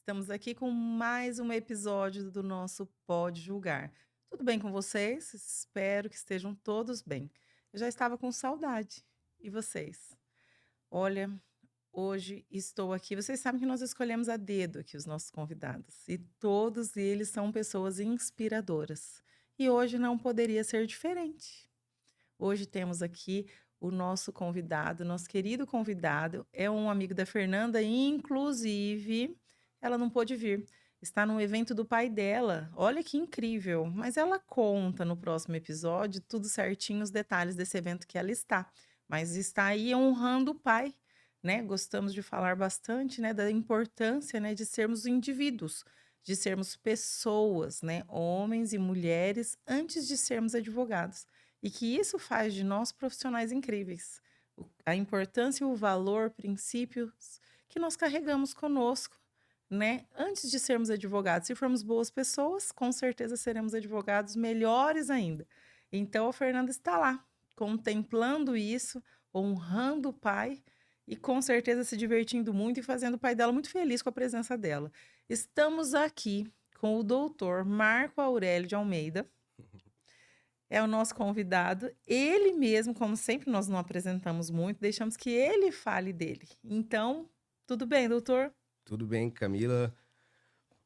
Estamos aqui com mais um episódio do nosso Pode Julgar. Tudo bem com vocês? Espero que estejam todos bem. Eu já estava com saudade. E vocês? Olha, hoje estou aqui. Vocês sabem que nós escolhemos a dedo aqui os nossos convidados. E todos eles são pessoas inspiradoras. E hoje não poderia ser diferente. Hoje temos aqui o nosso convidado, nosso querido convidado, é um amigo da Fernanda, inclusive ela não pôde vir. Está num evento do pai dela. Olha que incrível! Mas ela conta no próximo episódio tudo certinho, os detalhes desse evento que ela está. Mas está aí honrando o pai, né? Gostamos de falar bastante, né, da importância, né, de sermos indivíduos, de sermos pessoas, né, homens e mulheres, antes de sermos advogados. E que isso faz de nós profissionais incríveis. A importância e o valor, princípios que nós carregamos conosco, né? Antes de sermos advogados. Se formos boas pessoas, com certeza seremos advogados melhores ainda. Então, a Fernanda está lá, contemplando isso, honrando o pai e com certeza se divertindo muito e fazendo o pai dela muito feliz com a presença dela. Estamos aqui com o doutor Marco Aurélio de Almeida, é o nosso convidado. Ele mesmo, como sempre, nós não apresentamos muito, deixamos que ele fale dele. Então, tudo bem, doutor? Tudo bem, Camila.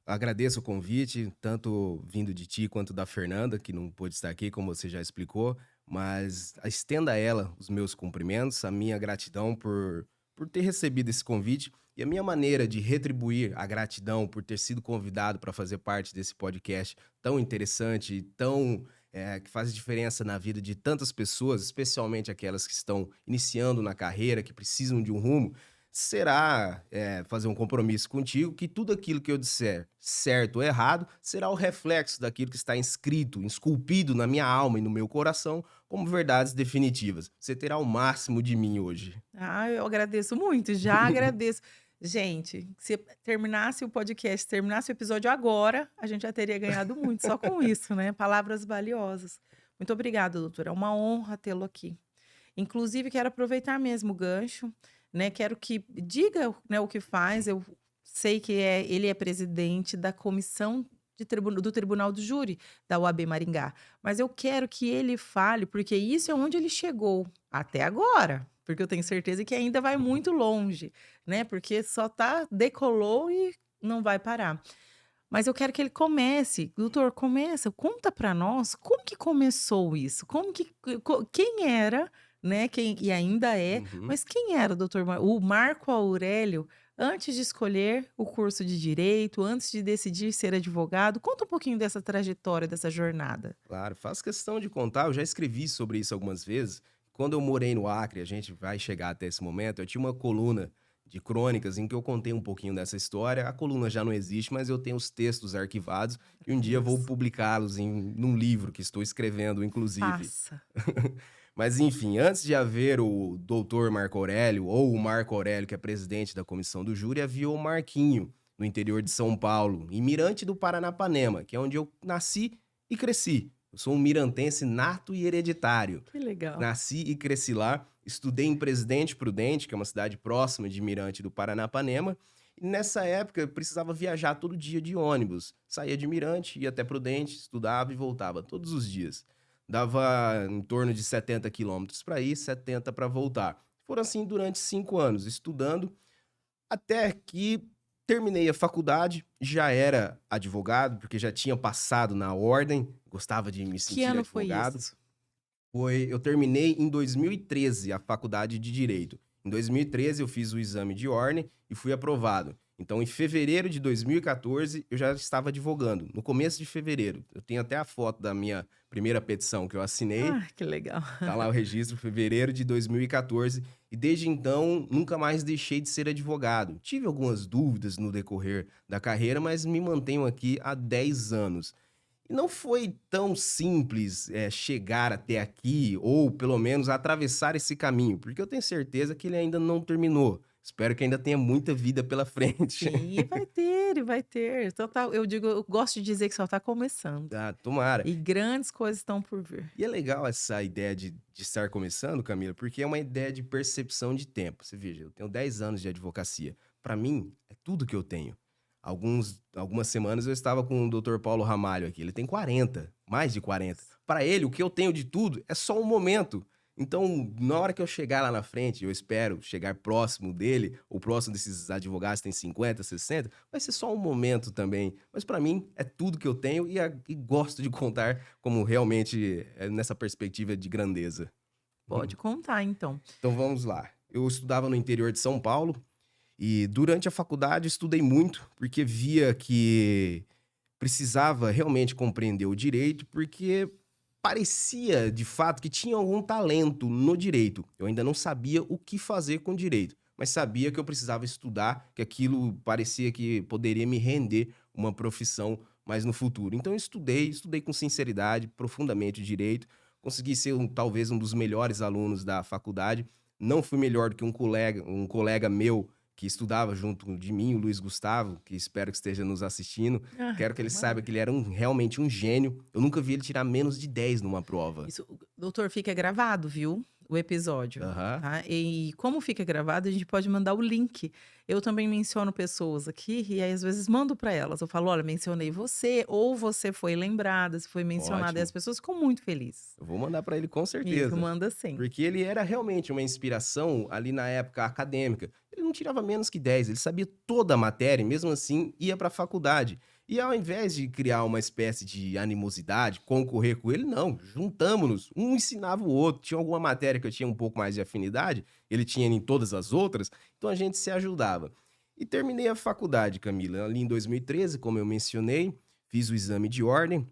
Agradeço o convite, tanto vindo de ti quanto da Fernanda, que não pôde estar aqui, como você já explicou, mas estenda a ela os meus cumprimentos, a minha gratidão por ter recebido esse convite e a minha maneira de retribuir a gratidão por ter sido convidado para fazer parte desse podcast tão interessante, que faz diferença na vida de tantas pessoas, especialmente aquelas que estão iniciando na carreira, que precisam de um rumo será fazer um compromisso contigo que tudo aquilo que eu disser, certo ou errado, será o reflexo daquilo que está inscrito, esculpido na minha alma e no meu coração como verdades definitivas. Você terá o máximo de mim hoje. Ah, eu agradeço muito, já agradeço. Gente, se terminasse o podcast, terminasse o episódio agora, a gente já teria ganhado muito só com isso, né? Palavras valiosas. Muito obrigada, doutora. É uma honra tê-lo aqui. Inclusive, quero aproveitar mesmo o gancho, né? Quero que diga, né, o que faz. Eu sei que ele é presidente da comissão do Tribunal do Júri da UAB Maringá. Mas eu quero que ele fale, porque isso é onde ele chegou até agora. Porque eu tenho certeza que ainda vai muito longe, né? Porque só decolou e não vai parar. Mas eu quero que ele comece, doutor, começa, conta para nós como que começou isso, como que quem era, né, quem e ainda é, Uhum. mas quem era o Marco Aurélio antes de escolher o curso de direito, antes de decidir ser advogado? Conta um pouquinho dessa trajetória, dessa jornada. Claro, faço questão de contar, eu já escrevi sobre isso algumas vezes. Quando eu morei no Acre, a gente vai chegar até esse momento, eu tinha uma coluna de crônicas em que eu contei um pouquinho dessa história. A coluna já não existe, mas eu tenho os textos arquivados e um dia vou Maravilhoso. publicá-los num livro que estou escrevendo, inclusive. Faça. Mas enfim, antes de haver o doutor Marco Aurélio, ou o Marco Aurélio, que é presidente da comissão do júri, havia o Marquinho, no interior de São Paulo, em Mirante do Paranapanema, que é onde eu nasci e cresci. Eu sou um mirantense nato e hereditário. Que legal. Nasci e cresci lá, estudei em Presidente Prudente, que é uma cidade próxima de Mirante do Paranapanema, e nessa época eu precisava viajar todo dia de ônibus. Saía de Mirante, ia até Prudente, estudava e voltava todos os dias. Dava em torno de 70 quilômetros para ir, 70 para voltar. Foram assim durante 5 anos, estudando, até que terminei a faculdade, já era advogado, porque já tinha passado na ordem, gostava de me Que sentir ano foi advogado. isso? Eu terminei em 2013 a faculdade de Direito. Em 2013 eu fiz o exame de ordem e fui aprovado. Então, em fevereiro de 2014, eu já estava advogando, no começo de fevereiro. Eu tenho até a foto da minha primeira petição que eu assinei, Ah, que legal. tá lá o registro, fevereiro de 2014, e desde então nunca mais deixei de ser advogado. Tive algumas dúvidas no decorrer da carreira, mas me mantenho aqui há 10 anos. E não foi tão simples, chegar até aqui ou pelo menos atravessar esse caminho, porque eu tenho certeza que ele ainda não terminou. Espero que ainda tenha muita vida pela frente. Sim, e vai ter. Então eu digo, eu gosto de dizer que só está começando. Ah, tomara. E grandes coisas estão por vir. E é legal essa ideia de estar começando, Camila, porque é uma ideia de percepção de tempo. Você veja, eu tenho 10 anos de advocacia. Para mim, é tudo que eu tenho. Algumas semanas eu estava com o Dr. Paulo Ramalho aqui. Ele tem 40, mais de 40. Para ele, o que eu tenho de tudo é só um momento. Então, na hora que eu chegar lá na frente, eu espero chegar próximo dele, ou próximo desses advogados que tem 50, 60, vai ser só um momento também. Mas para mim, é tudo que eu tenho e gosto de contar como realmente nessa perspectiva de grandeza. Pode contar, então. Então vamos lá. Eu estudava no interior de São Paulo e durante a faculdade estudei muito, porque via que precisava realmente compreender o direito, porque parecia de fato que tinha algum talento no direito. Eu ainda não sabia o que fazer com o direito, mas sabia que eu precisava estudar, que aquilo parecia que poderia me render uma profissão mais no futuro. Então eu estudei com sinceridade, profundamente o direito, consegui ser talvez um dos melhores alunos da faculdade. Não fui melhor do que um colega meu que estudava junto de mim, o Luiz Gustavo, que espero que esteja nos assistindo. Ai, Quero que ele saiba tomara. que ele era realmente um gênio. Eu nunca vi ele tirar menos de 10 numa prova. Isso, doutor, fica gravado, viu? O episódio, Aham. tá? E como fica gravado, a gente pode mandar o link. Eu também menciono pessoas aqui e aí às vezes mando para elas. Eu falo, olha, mencionei você, ou você foi lembrada, se foi mencionada, e as Ótimo. pessoas ficam muito felizes. Eu vou mandar para ele com Isso, certeza. manda sim. Porque ele era realmente uma inspiração ali na época acadêmica. Ele não tirava menos que 10, ele sabia toda a matéria e mesmo assim ia para a faculdade. E ao invés de criar uma espécie de animosidade, concorrer com ele, não, juntamos-nos, um ensinava o outro. Tinha alguma matéria que eu tinha um pouco mais de afinidade, ele tinha em todas as outras, então a gente se ajudava. E terminei a faculdade, Camila, ali em 2013, como eu mencionei, fiz o exame de ordem.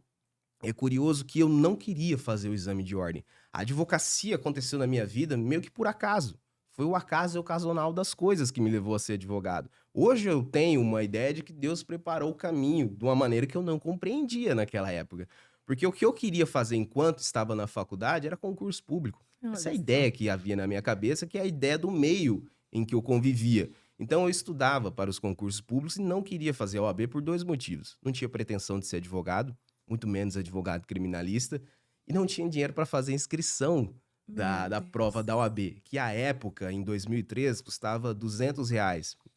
É curioso que eu não queria fazer o exame de ordem. A advocacia aconteceu na minha vida meio que por acaso. Foi o acaso ocasional das coisas que me levou a ser advogado. Hoje eu tenho uma ideia de que Deus preparou o caminho de uma maneira que eu não compreendia naquela época. Porque o que eu queria fazer enquanto estava na faculdade era concurso público. Essa é a Olha só. ideia que havia na minha cabeça, que é a ideia do meio em que eu convivia. Então eu estudava para os concursos públicos e não queria fazer a OAB por dois motivos. Não tinha pretensão de ser advogado, muito menos advogado criminalista, e não tinha dinheiro para fazer a inscrição Meu da prova Deus. da OAB, que à época, em 2013, custava R$ 200.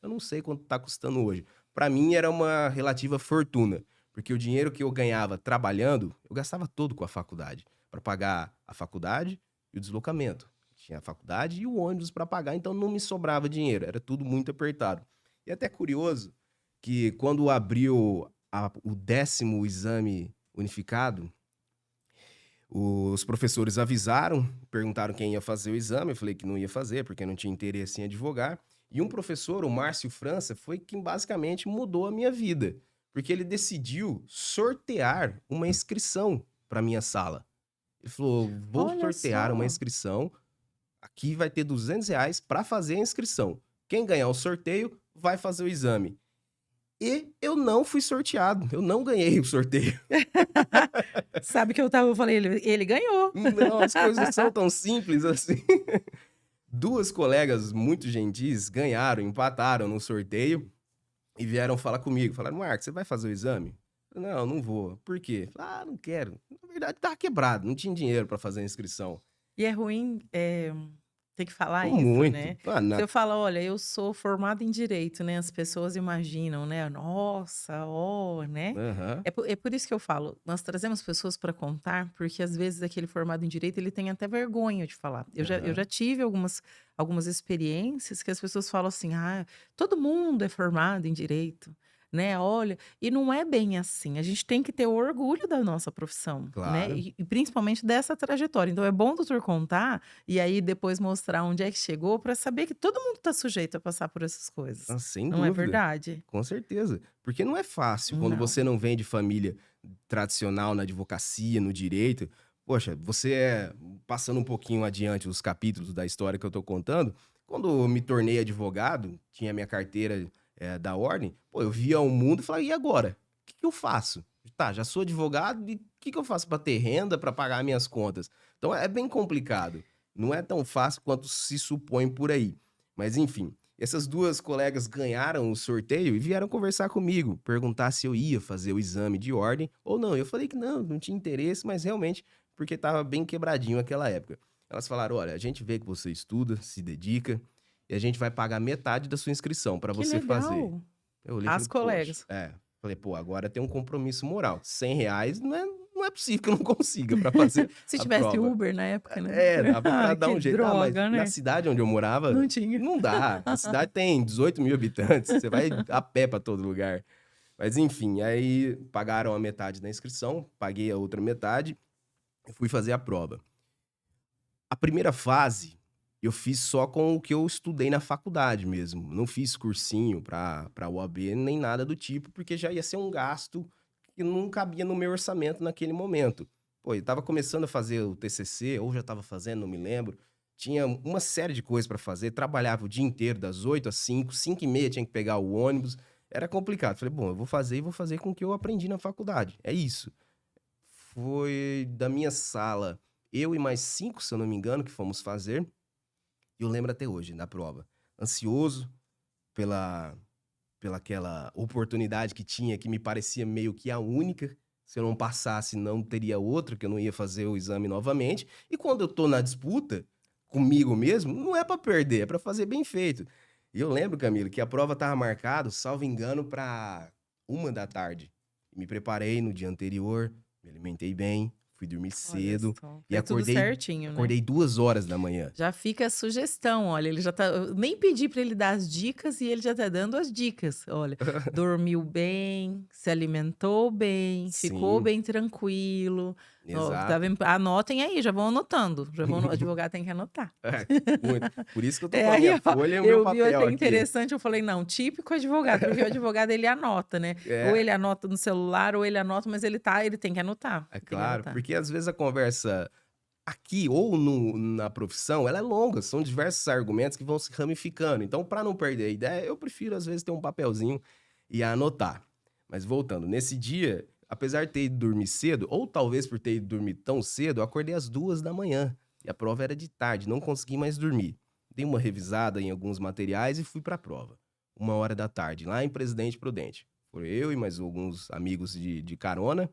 Eu não sei quanto está custando hoje. Para mim era uma relativa fortuna, porque o dinheiro que eu ganhava trabalhando, eu gastava todo com a faculdade, para pagar a faculdade e o deslocamento. Tinha a faculdade e o ônibus para pagar, então não me sobrava dinheiro, era tudo muito apertado. E é até curioso que quando abriu o 10º exame unificado, os professores avisaram, perguntaram quem ia fazer o exame, eu falei que não ia fazer, porque não tinha interesse em advogar. E um professor, o Márcio França, foi quem basicamente mudou a minha vida, porque ele decidiu sortear uma inscrição para minha sala. Ele falou: vou Olha sortear uma só. inscrição, aqui vai ter R$ 200 para fazer a inscrição. Quem ganhar o sorteio vai fazer o exame. E eu não fui sorteado, eu não ganhei o sorteio. Sabe que eu falei, ele ganhou. Não, as coisas são tão simples assim. Duas colegas muito gentis ganharam, empataram no sorteio e vieram falar comigo. Falaram: Marcos, você vai fazer o exame? Não, não vou. Por quê? Não quero. Na verdade, tava quebrado, não tinha dinheiro para fazer a inscrição. E é ruim, ter que falar isso, Muito. né. Você fala: "Olha, eu sou formada em direito", né, as pessoas imaginam, né, "Nossa, ó", né. Aham. É por isso que eu falo, nós trazemos pessoas para contar, porque às vezes aquele formado em direito, ele tem até vergonha de falar. Eu já Aham. tive algumas experiências que as pessoas falam assim: "Ah, todo mundo é formado em direito", né, olha, e não é bem assim, a gente tem que ter orgulho da nossa profissão, né, Claro. e principalmente dessa trajetória. Então é bom o doutor contar, e aí depois mostrar onde é que chegou, para saber que todo mundo está sujeito a passar por essas coisas. Sem Não é dúvida. verdade? Com certeza. Porque não é fácil quando Não. você não vem de família tradicional na advocacia, no direito. Poxa, você passando um pouquinho adiante os capítulos da história que eu tô contando, quando eu me tornei advogado, tinha minha carteira, da ordem, pô, eu via o mundo e falava: "E agora? O que que eu faço? Tá, já sou advogado e o que que eu faço para ter renda, para pagar minhas contas?". Então é bem complicado. Não é tão fácil quanto se supõe por aí. Mas enfim, essas duas colegas ganharam o sorteio e vieram conversar comigo, perguntar se eu ia fazer o exame de ordem ou não. Eu falei que não, não tinha interesse, mas realmente porque estava bem quebradinho naquela época. Elas falaram: olha, a gente vê que você estuda, se dedica, e a gente vai pagar metade da sua inscrição para Que você fazer. legal. Eu olhei e As falei: "Poxa", colegas. falei: "Pô, agora tem um compromisso moral, R$ 100 não é possível que eu não consiga para fazer Se a tivesse prova". Uber na época, né. Dava pra Ai, dar que um jeito. Ah, mas droga, na né. cidade onde eu morava, Não tinha. não dá. A cidade tem 18.000 habitantes, você vai a pé pra todo lugar. Mas enfim, aí pagaram a metade da inscrição, paguei a outra metade e fui fazer a prova. A primeira fase, eu fiz só com o que eu estudei na faculdade mesmo, não fiz cursinho pra OAB nem nada do tipo, porque já ia ser um gasto que não cabia no meu orçamento naquele momento. Pô, eu estava começando a fazer o TCC, ou já estava fazendo, não me lembro, tinha uma série de coisas para fazer, trabalhava o dia inteiro das 8 às 5, 5h30 tinha que pegar o ônibus, era complicado. Falei: "Bom, eu vou fazer e vou fazer com o que eu aprendi na faculdade, é isso". Foi da minha sala, eu e mais 5, se eu não me engano, que fomos fazer, e eu lembro até hoje da prova. Ansioso pela pela aquela oportunidade que tinha, que me parecia meio que a única. Se eu não passasse, não teria outra, que eu não ia fazer o exame novamente. E quando eu tô na disputa, comigo mesmo, não é pra perder, é pra fazer bem feito. E eu lembro, Camilo, que a prova estava marcada, salvo engano, pra 1 da tarde. Me preparei no dia anterior, me alimentei bem, fui dormir Olha cedo só, e fez tudo certinho, né. acordei 2 horas da manhã. Já fica a sugestão, olha, ele já tá eu nem pedi para ele dar as dicas e ele já tá dando as dicas. Olha, dormiu bem, se alimentou bem, ficou Sim, bem tranquilo. Ó, tá exato. vendo? Anotem aí, já vão anotando, já vão o advogado tem que anotar. É, muito. Por isso que eu tô É, com a aí minha ó, folha e o meu eu vi, eu papel achei aqui. interessante, eu falei: "Não, típico advogado", porque o advogado ele anota, né, ou É, ele anota no celular ou ele anota, mas ele tem que anotar, é tem que claro, anotar. porque às vezes a conversa aqui ou no na profissão, ela é longa, são diversos argumentos que vão se ramificando. Então, para não perder a ideia, eu prefiro às vezes ter um papelzinho e anotar. Mas voltando, nesse dia, apesar de ter ido dormir cedo, ou talvez por ter ido dormir tão cedo, eu acordei às 2 da manhã e a prova era de tarde, não consegui mais dormir. Dei uma revisada em alguns materiais e fui para a prova. 1 hora da tarde, lá em Presidente Prudente. Foi eu e mais alguns amigos de carona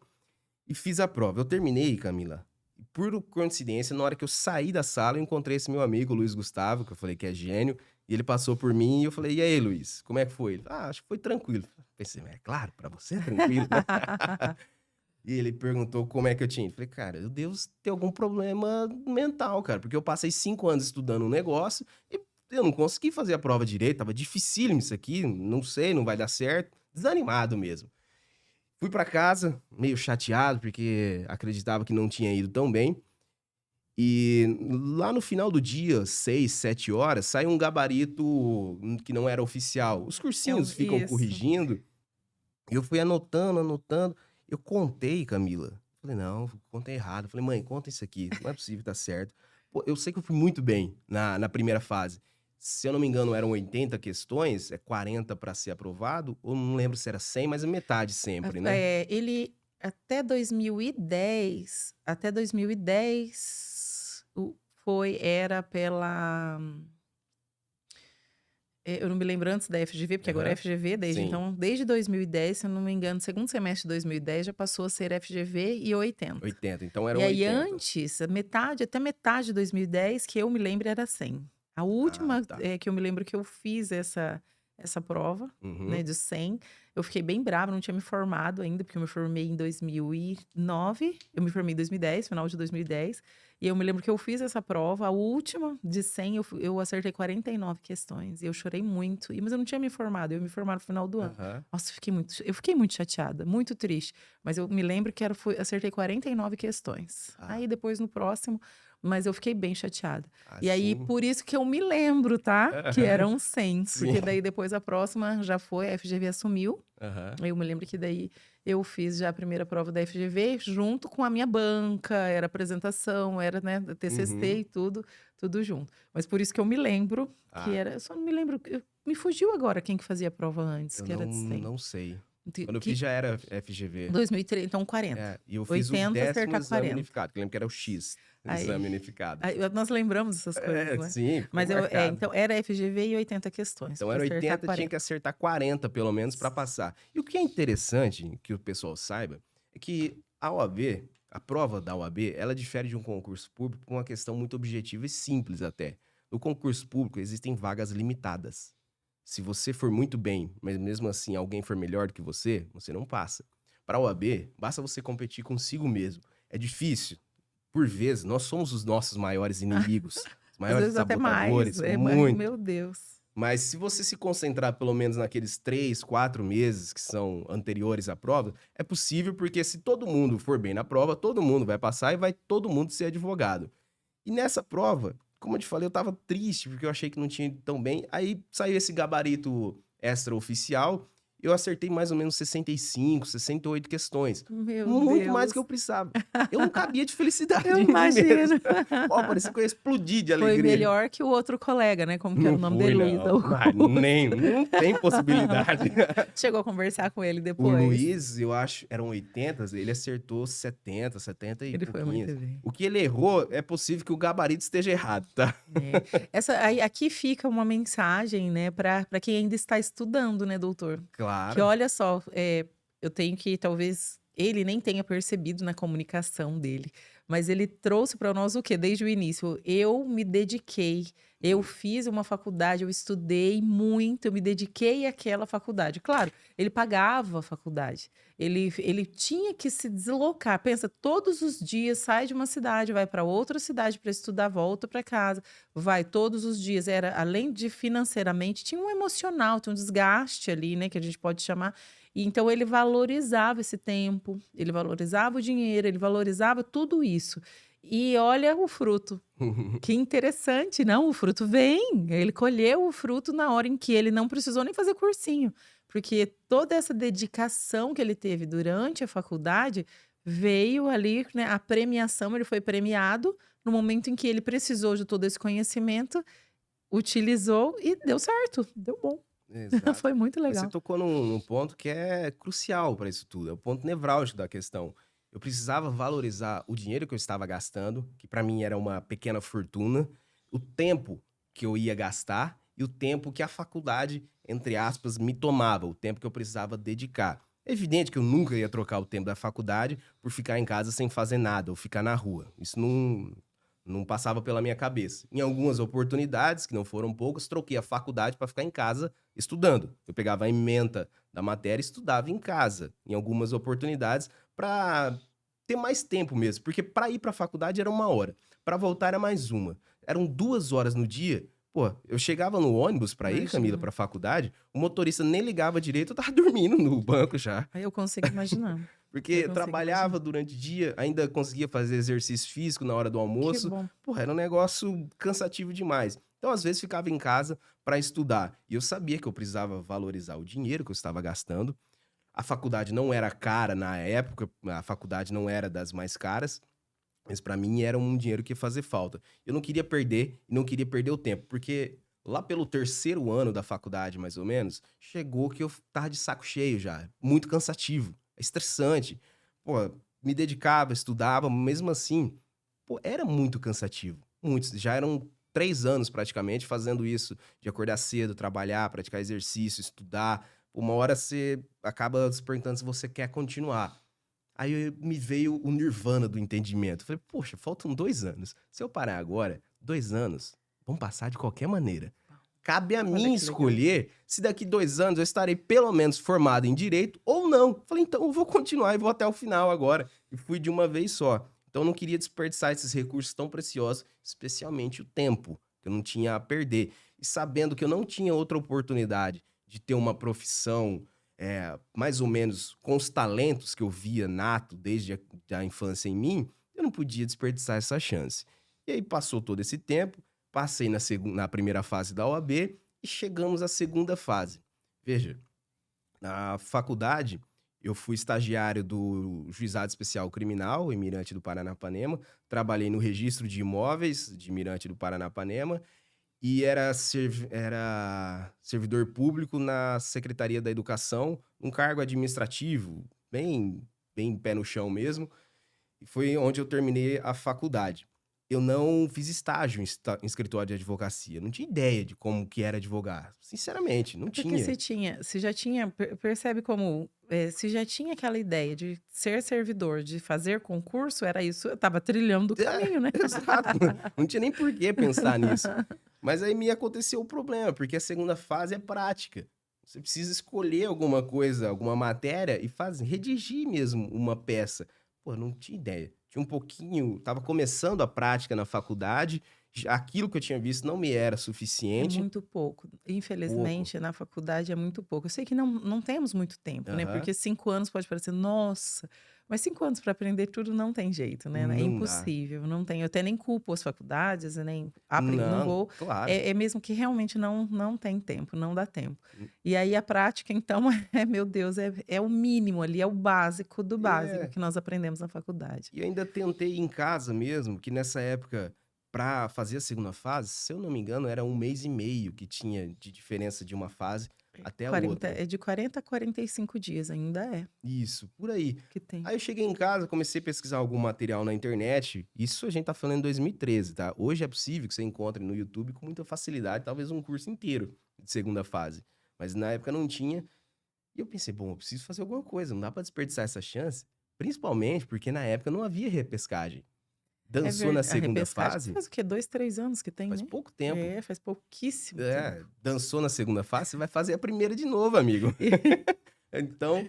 e fiz a prova. Eu terminei, Camila, e por coincidência, na hora que eu saí da sala, eu encontrei esse meu amigo, Luiz Gustavo, que eu falei que é gênio, e ele passou por mim e eu falei: "E aí, Luiz, como é que foi?" Ele: "Ah, acho que foi tranquilo". Pensei: "É claro, pra você é tranquilo, né?" E ele perguntou como é que eu tinha. Eu falei: "Cara, eu devo ter algum problema mental, cara, porque eu passei 5 anos estudando um negócio e eu não consegui fazer a prova direito, estava dificílimo isso aqui, não sei, não vai dar certo", desanimado mesmo. Fui pra casa, meio chateado, porque acreditava que não tinha ido tão bem. E lá no final do dia, 6, 7 horas, sai um gabarito que não era oficial. Os É cursinhos um ficam isso. corrigindo. E eu fui anotando, anotando. Eu contei, Camila. Falei: "Não, contei errado". Falei: "Mãe, conta isso aqui, não é possível que tá certo". Pô, eu sei que eu fui muito bem na primeira fase. Se eu não me engano, eram 80 questões, é 40 para ser aprovado, ou não lembro se era 100, mas é metade sempre, né? Ele até 2010, o foi era pela eu não me lembro antes da FGV, porque agora é Aham. FGV, Sim, desde 2010, se eu não me engano, segundo semestre de 2010 já passou a ser FGV e 80. 80. Então E eram aí 80. antes, até metade de 2010, que eu me lembro, era 100. A Ah, última, tá. que eu me lembro que eu fiz essa prova, né, Uhum. de 100, eu fiquei bem brava, não tinha me formado ainda, porque eu me formei em 2009, eu me formei em 2010, final de 2010, e eu me lembro que eu fiz essa prova, a última de 100, eu acertei 49 questões, e eu chorei muito, mas eu não tinha me formado, eu ia me formar no final do ano. Aham. Nossa, eu fiquei muito chateada, muito triste. Mas eu me lembro que acertei 49 questões. Ah, Aí depois no próximo, mas eu fiquei bem chateada. E aí assim. por isso que eu me lembro, tá? Que Aham. eram 100, Sim. porque daí depois a próxima já foi, a FGV assumiu. Aham. Eu me lembro que daí eu fiz já a primeira prova da FGV junto com a minha banca, era apresentação, era, né, TCC Uhum. e tudo junto. Mas por isso que eu me lembro que Ah, era, eu só não me lembro, me fugiu agora quem que fazia a prova antes, eu que era de 100. não sei. Quando eu fiz Que já era FGV. 2003, então 40. É, e eu fiz o 80 10º acertar exame 40. unificado, que eu lembro que era o X, Aí exame unificado. aí nós lembramos dessas coisas, É, né. sim, ficou Mas marcado. então era FGV e 80 questões, Então para era acertar 80, tinha 40. que acertar 40 pelo menos para passar. E o que é interessante, que o pessoal saiba, é que a OAB, a prova da OAB, ela difere de um concurso público por uma questão muito objetiva e simples até. No concurso público existem vagas limitadas. Se você for muito bem, mas mesmo assim alguém for melhor do que você não passa. Para a OAB, basta você competir consigo mesmo. É difícil. Por vezes, nós somos os nossos maiores inimigos, os Às maiores vezes até mais, sabotadores, muito. meu Deus. Mas se você se concentrar pelo menos naqueles 3, 4 meses que são anteriores à prova, é possível porque se todo mundo for bem na prova, todo mundo vai passar e vai todo mundo ser advogado. E nessa prova, como eu te falei, eu estava triste porque eu achei que não tinha ido tão bem. Aí saiu esse gabarito extraoficial, eu acertei mais ou menos 65, 68 questões. Meu Muito mais do que Deus, eu precisava. Eu não cabia de felicidade eu em mim mesmo. imagino. Ó, parecia que eu ia explodir de Foi alegria. melhor que o outro colega, né, como que era Não o nome fui, dele? Luiz não. Ah, Augusto. não tem possibilidade. Chegou a conversar com ele O depois? Luiz, eu acho, eram 80, ele acertou 70, 70 e Ele foi muito pouquinhos. bem. O que ele errou, é possível que o gabarito esteja errado, tá? É. Essa aí aqui fica uma mensagem, né, para quem ainda está estudando, né, doutor, que Claro. olha só, eu tenho que talvez ele nem tenha percebido na comunicação dele, mas ele trouxe para nós o quê? Desde o início, eu me dediquei, eu Hum, fiz uma faculdade, eu estudei muito, eu me dediquei àquela faculdade. Claro, ele pagava a faculdade, ele tinha que se deslocar, pensa, todos os dias sai de uma cidade, vai para outra cidade para estudar, volta para casa. Vai todos os dias, era além de financeiramente, tinha um emocional, tinha um desgaste ali, né, que a gente pode chamar. E então ele valorizava esse tempo, ele valorizava o dinheiro, ele valorizava tudo isso. E olha o fruto. Que interessante, não? O fruto vem. Ele colheu o fruto na hora em que ele não precisou nem fazer cursinho, porque toda essa dedicação que ele teve durante a faculdade veio ali, né, a premiação, ele foi premiado no momento em que ele precisou de todo esse conhecimento, utilizou e deu certo, deu bom. Exato. Foi muito Mas você legal. tocou num ponto que é crucial para isso tudo, é o ponto nevrálgico da questão. Eu precisava valorizar o dinheiro que eu estava gastando, que para mim era uma pequena fortuna, o tempo que eu ia gastar e o tempo que a faculdade, entre aspas, me tomava, o tempo que eu precisava dedicar. É evidente que eu nunca ia trocar o tempo da faculdade por ficar em casa sem fazer nada ou ficar na rua. Isso não passava pela minha cabeça. Em algumas oportunidades, que não foram poucas, troquei a faculdade para ficar em casa estudando. Eu pegava a ementa da matéria e estudava em casa, em algumas oportunidades, para ter mais tempo mesmo. Porque para ir para a faculdade era 1 hora, para voltar era mais uma. Eram 2 horas no dia. Pô, eu chegava no ônibus para ir, Camila, Imagino. para a faculdade, o motorista nem ligava direito, eu tava dormindo no banco já. Aí eu consigo imaginar. Eu Porque consigo trabalhava imaginar. durante o dia, ainda conseguia fazer exercício físico na hora do Que almoço. bom. Porra, era um negócio cansativo demais. Então, às vezes, ficava em casa para estudar. E eu sabia que eu precisava valorizar o dinheiro que eu estava gastando. A faculdade não era cara na época, a faculdade não era das mais caras, mas para mim era um dinheiro que ia fazer falta. Eu não queria perder e não queria perder o tempo, porque lá pelo terceiro ano da faculdade, mais ou menos, chegou que eu tava de saco cheio já. Muito cansativo, é estressante. Pô, me dedicava, estudava, mesmo assim, pô, era muito cansativo. Muito. Já eram 3 anos praticamente fazendo isso, de acordar cedo, trabalhar, praticar exercício, estudar. Uma hora você acaba se perguntando se você quer continuar. Aí me veio o nirvana do entendimento. Falei, poxa, faltam 2 anos. Se eu parar agora, 2 anos vão passar de qualquer maneira. Cabe a Olha mim que legal. escolher se daqui 2 anos eu estarei pelo menos formado em direito ou não. Falei, então eu vou continuar e vou até o final agora. E fui de uma vez só. Então eu não queria desperdiçar esses recursos tão preciosos, especialmente o tempo, que eu não tinha a perder. E sabendo que eu não tinha outra oportunidade de ter uma profissão mais ou menos com os talentos que eu via nato desde a infância em mim, eu não podia desperdiçar essa chance. E aí passou todo esse tempo, passei na primeira fase da OAB e chegamos à segunda fase. Veja, na faculdade, eu fui estagiário do Juizado Especial Criminal, em Mirante do Paranapanema, trabalhei no registro de imóveis de Mirante do Paranapanema e era servidor público na Secretaria da Educação, um cargo administrativo, bem pé no chão mesmo, e foi onde eu terminei a faculdade. Eu não fiz estágio em escritório de advocacia, não tinha ideia de como que era advogar, sinceramente, não É porque tinha. você já tinha, percebe como, você já tinha aquela ideia de ser servidor, de fazer concurso, era isso, eu estava trilhando o É, caminho, né? exato, não tinha nem por que pensar nisso. Mas aí me aconteceu o problema, porque a segunda fase é prática. Você precisa escolher alguma coisa, alguma matéria e fazer, redigir mesmo uma peça. Pô, eu não tinha ideia. Tinha um pouquinho, estava começando a prática na faculdade, aquilo que eu tinha visto não me era É suficiente. muito pouco. Pouco. Infelizmente, na faculdade é muito pouco. Eu sei que não temos muito tempo, né? Aham. Porque 5 anos pode parecer, nossa, mas 5 anos para aprender tudo não tem jeito, né? É Não dá. impossível, não tem. Eu até nem culpo as faculdades, eu nem não Não, vou. claro. É mesmo que realmente não tem tempo, não dá tempo. E aí a prática, então, meu Deus, é o mínimo ali, é o básico do básico É. que nós aprendemos na faculdade. E ainda tentei em casa mesmo, que nessa época, pra fazer a segunda fase, se eu não me engano, era 1 mês e meio que tinha de diferença de uma fase até a 40, outra. é de 40 a 45 dias, ainda é Isso, por aí. que tem. Aí eu cheguei em casa, comecei a pesquisar algum material na internet. Isso a gente tá falando em 2013, tá? Hoje é possível que você encontre no YouTube com muita facilidade, talvez um curso inteiro de segunda fase. Mas na época não tinha. E eu pensei, bom, eu preciso fazer alguma coisa, não dá pra desperdiçar essa chance. Principalmente porque na época não havia repescagem. É Dançou na verdade. A segunda repescagem fase, faz o quê? 2, 3 anos que tem, faz né? pouco tempo. É, faz pouquíssimo tempo. É, dançou na segunda fase, você vai fazer a primeira de novo, amigo. Então,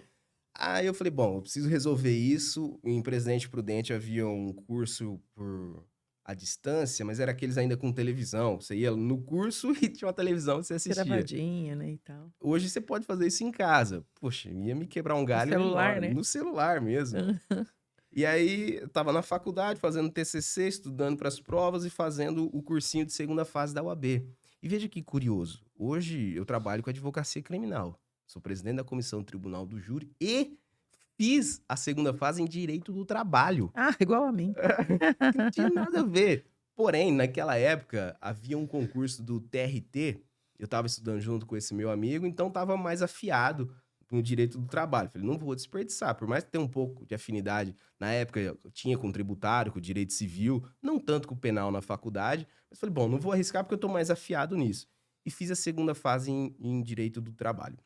aí eu falei, bom, eu preciso resolver isso. Em Presidente Prudente havia um curso por à distância, mas era aqueles ainda com televisão. Você ia no curso e tinha uma televisão que você assistia. Gravadinha, né, e tal. Hoje você pode fazer isso em casa. Poxa, ia me quebrar um No galho celular, enorme, né? no celular mesmo. E aí, eu estava na faculdade, fazendo TCC, estudando para as provas e fazendo o cursinho de segunda fase da UAB. E veja que curioso, hoje eu trabalho com advocacia criminal. Sou presidente da comissão do Tribunal do Júri e fiz a segunda fase em direito do trabalho. Ah, igual a mim. Que não tinha nada a ver. Porém, naquela época, havia um concurso do TRT, eu estava estudando junto com esse meu amigo, então estava mais afiado no direito do trabalho. Falei, não vou desperdiçar, por mais que tenha um pouco de afinidade. Na época, eu tinha com tributário, com direito civil, não tanto com penal na faculdade, mas falei, bom, não vou arriscar porque eu estou mais afiado nisso. E fiz a segunda fase em direito do trabalho.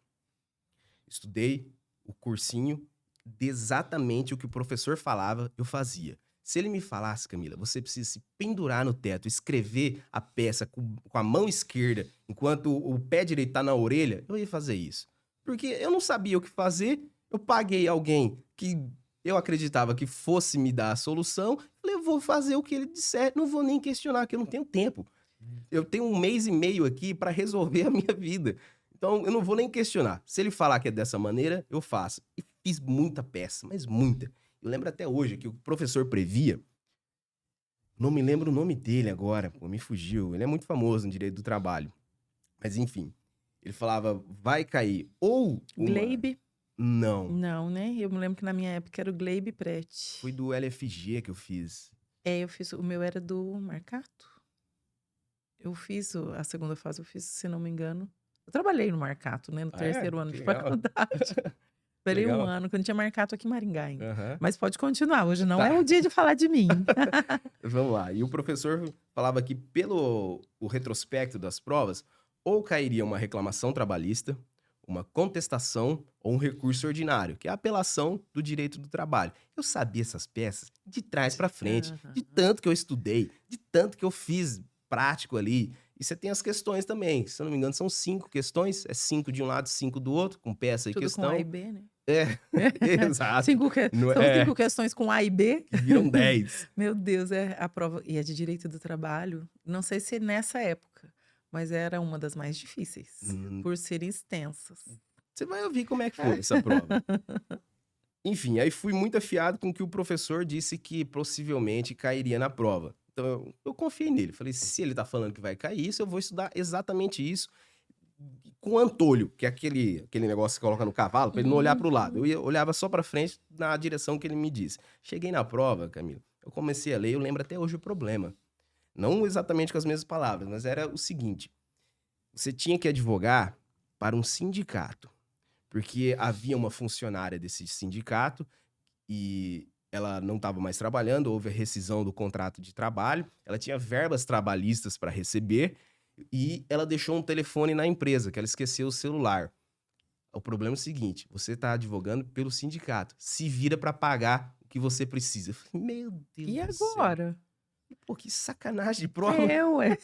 Estudei o cursinho, de exatamente o que o professor falava, eu fazia. Se ele me falasse, Camila, você precisa se pendurar no teto, escrever a peça com a mão esquerda, enquanto o pé direito tá na orelha, eu ia fazer isso. Porque eu não sabia o que fazer, eu paguei alguém que eu acreditava que fosse me dar a solução, falei, eu vou fazer o que ele disser, não vou nem questionar, porque eu não tenho tempo. Eu tenho 1 mês e meio aqui para resolver a minha vida. Então, eu não vou nem questionar. Se ele falar que é dessa maneira, eu faço. E fiz muita peça, mas muita. Eu lembro até hoje que o professor previa, não me lembro o nome dele agora, pô, me fugiu. Ele é muito famoso no direito do trabalho. Mas enfim, ele falava, vai cair ou uma... Gleibe? Não, Não, né? Eu me lembro que na minha época era o Gleibe foi Prete. do LFG que eu fiz. É, eu fiz, o meu era do Marcato. Eu fiz a segunda fase, eu fiz, se não me engano. Eu trabalhei no Marcato, né? No Ah, é? terceiro ano Que de legal. faculdade. Que Trabalhei um legal. ano, quando tinha Marcato aqui em Maringá ainda. Aham. Mas pode continuar, hoje não é Tá. o dia de falar de mim. Vamos lá. E o professor falava que, pelo o retrospecto das provas, ou cairia uma reclamação trabalhista, uma contestação ou um recurso ordinário, que é a apelação do direito do trabalho. Eu sabia essas peças de trás para frente, de Aham. tanto que eu estudei, de tanto que eu fiz prático ali. E você tem as questões também. Se eu não me engano, são 5 questões. É 5 de um lado, 5 do outro, com peça e Tudo com A e questão. B, né? É, exato. Não São é, 5 questões com A e B. que viram 10. Meu Deus, é a prova. E é de direito do trabalho. Não sei se nessa época, mas era uma das mais difíceis, por serem extensas. Você vai ouvir como é que foi essa prova. Enfim, aí fui muito afiado com o que o professor disse que possivelmente cairia na prova. Então eu confiei nele. Falei, se ele tá falando que vai cair isso, eu vou estudar exatamente isso com antolho, que é aquele negócio que você coloca no cavalo, para ele não olhar para o lado. Olhava só para frente na direção que ele me disse. Cheguei na prova, Camila, eu comecei a ler, eu lembro até hoje o problema. Não exatamente com as mesmas palavras, mas era o seguinte: você tinha que advogar para um sindicato, porque havia uma funcionária desse sindicato e ela não estava mais trabalhando, houve a rescisão do contrato de trabalho, ela tinha verbas trabalhistas para receber e ela deixou um telefone na empresa, que ela esqueceu o celular. O problema é o seguinte: você está advogando pelo sindicato, se vira para pagar o que você precisa. Eu falei, meu Deus E do céu. agora? Pô, que sacanagem de prova. Ué.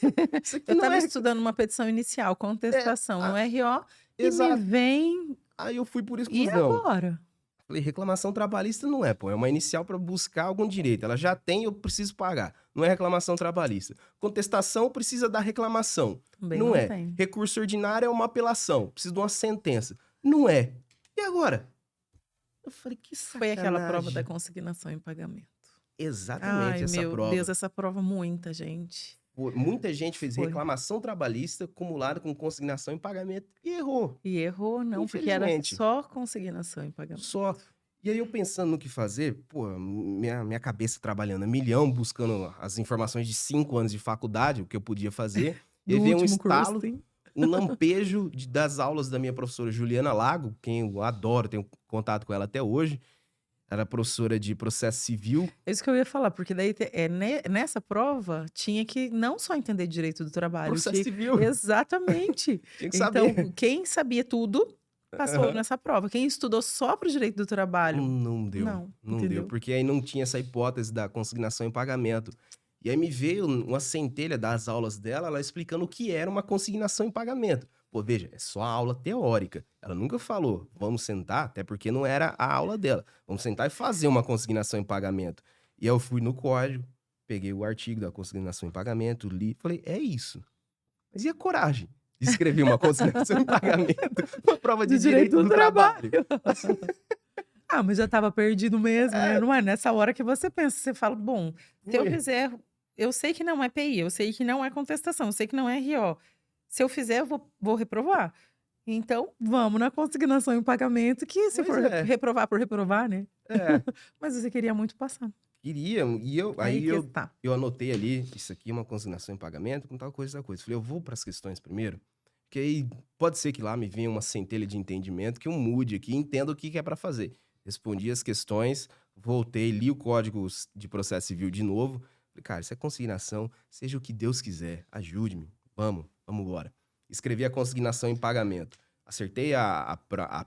Isso aqui Eu não estava é. estudando uma petição inicial, É, contestação no ah, RO, e me exato. vem Aí eu fui por e exclusão. agora? Falei, reclamação trabalhista não é, pô, é uma inicial para buscar algum direito. Ela já tem, eu preciso pagar. Não é reclamação trabalhista. Contestação precisa da reclamação. Também Não não é. tem. Recurso ordinário é uma apelação. Precisa de uma sentença. Não é. E agora? Eu falei, que Foi aquela prova da sacanagem. consignação em pagamento. Exatamente Ai, essa meu Deus, prova. essa prova muita gente. Pô, muita gente fez Foi. reclamação trabalhista acumulada com consignação em pagamento e errou. E errou não, porque era Infelizmente. só consignação em pagamento. Só. E aí eu pensando no que fazer, pô, minha cabeça trabalhando a milhão, buscando as informações de 5 anos de faculdade, o que eu podia fazer. E aí No veio um último curso, estalo, sim. um lampejo das aulas da minha professora Juliana Lago, quem eu adoro, tenho contato com ela até hoje. Era professora de processo civil. É isso que eu ia falar, porque daí nessa prova tinha que não só entender direito do trabalho, Processo civil, exatamente. tinha que Então, saber. quem sabia tudo passou Aham. nessa prova. Quem estudou só para o direito do trabalho, Não deu, não, não deu, entendeu? porque aí não tinha essa hipótese da consignação em pagamento. E aí me veio uma centelha das aulas dela, ela explicando o que era uma consignação em pagamento. Pô, veja, é só a aula teórica. Ela nunca falou, vamos sentar, até porque não era a aula dela. Vamos sentar e fazer uma consignação em pagamento. E aí eu fui no código, peguei o artigo da consignação em pagamento, li, falei, é isso. Mas e a coragem de escrever uma consignação em pagamento, uma prova de De direito direito do do trabalho. trabalho? Ah, mas já estava perdido mesmo, né? É, Não é nessa hora que você pensa, você fala, bom, se eu foi. fizer, eu sei que não é PI, eu sei que não é contestação, eu sei que não é RO. Se eu fizer, eu vou reprovar. Então, vamos na consignação em pagamento, que se Pois for é, reprovar por reprovar, né? é. Mas você queria muito passar. Queria, e eu Aí aí que eu está. eu anotei ali, isso aqui é uma consignação em pagamento com tal coisa, tal coisa. Falei: "Eu vou para as questões primeiro, que aí pode ser que lá me venha uma centelha de entendimento que eu mude aqui e entenda o que que é para fazer". Respondi as questões, voltei, li o código de processo civil de novo. Falei: "Cara, isso é consignação, seja o que Deus quiser, ajude-me, vamos embora". Escrevi a consignação em pagamento. Acertei a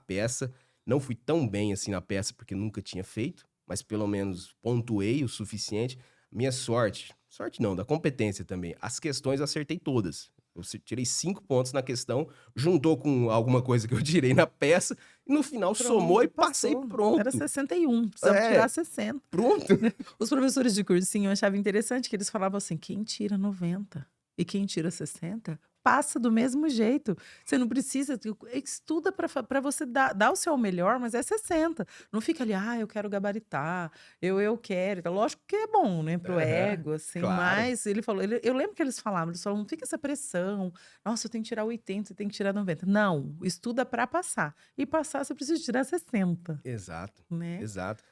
peça, não fui tão bem assim na peça, porque nunca tinha feito, mas pelo menos pontuei o suficiente. Minha sorte não, da competência também. As questões eu acertei todas. Eu tirei 5 pontos na questão, juntou com alguma coisa que eu tirei na peça, e no final somou e Pronto, passei passou. Era pronto. 61, precisava É, tirar 60. pronto. Os professores de cursinho eu achava interessante que eles falavam assim: quem tira 90 e quem tira 60 passa do mesmo jeito. Você não precisa, estuda para você dar o seu melhor, mas é 60. Não fica ali, eu quero gabaritar, eu quero. Então, lógico que é bom, né, pro Aham, ego, assim, claro. mas ele falou, eu lembro que eles falavam, não fica essa pressão, nossa, eu tenho que tirar 80, eu tenho que tirar 90. Não, estuda para passar. E passar você precisa tirar 60, Exato, né? exato.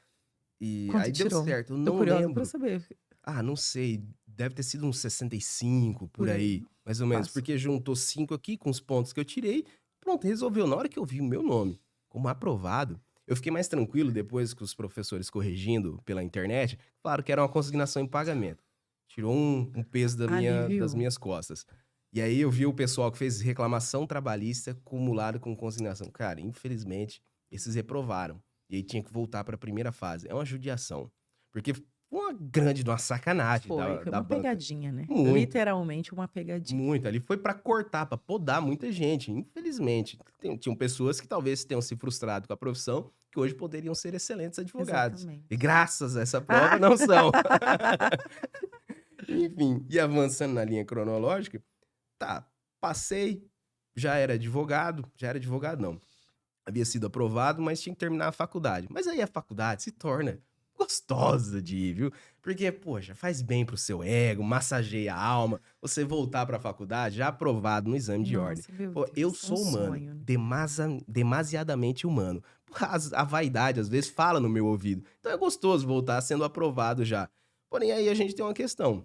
E Quanto aí deu tirou? certo, eu Tô não curiosa para lembro. saber. Ah, não sei, deve ter sido uns 65 por Por aí, aí, mais ou menos, passou. porque juntou 5 aqui com os pontos que eu tirei, pronto, resolveu. Na hora que eu vi o meu nome como aprovado, eu fiquei mais tranquilo depois com os professores corrigindo pela internet, claro que era uma consignação em pagamento. Tirou um peso das Aliviou. minhas costas. E aí eu vi o pessoal que fez reclamação trabalhista acumulado com consignação. Cara, infelizmente, esses reprovaram. E aí tinha que voltar para a primeira fase. É uma judiação. Porque foi uma grande de uma sacanagem Foi da uma banca. pegadinha, né, Muito, literalmente uma pegadinha. muito. Ali foi para cortar, para podar muita gente, infelizmente. Tinham pessoas que talvez tenham se frustrado com a profissão, que hoje poderiam ser excelentes advogados. E Exatamente. graças a essa prova Ah! não são. Enfim, e avançando na linha cronológica, tá, passei, já era advogado não, havia sido aprovado, mas tinha que terminar a faculdade. Mas aí a faculdade se torna gostosa de ir, viu? Porque, poxa, faz bem pro seu ego, massageia a alma, você voltar pra faculdade já aprovado no exame de ordem. Nossa, meu Pô, eu Deus, é um sou humano, sonho, né. demasiadamente humano. A vaidade, às vezes, fala no meu ouvido. Então é gostoso voltar sendo aprovado já. Porém, aí a gente tem uma questão.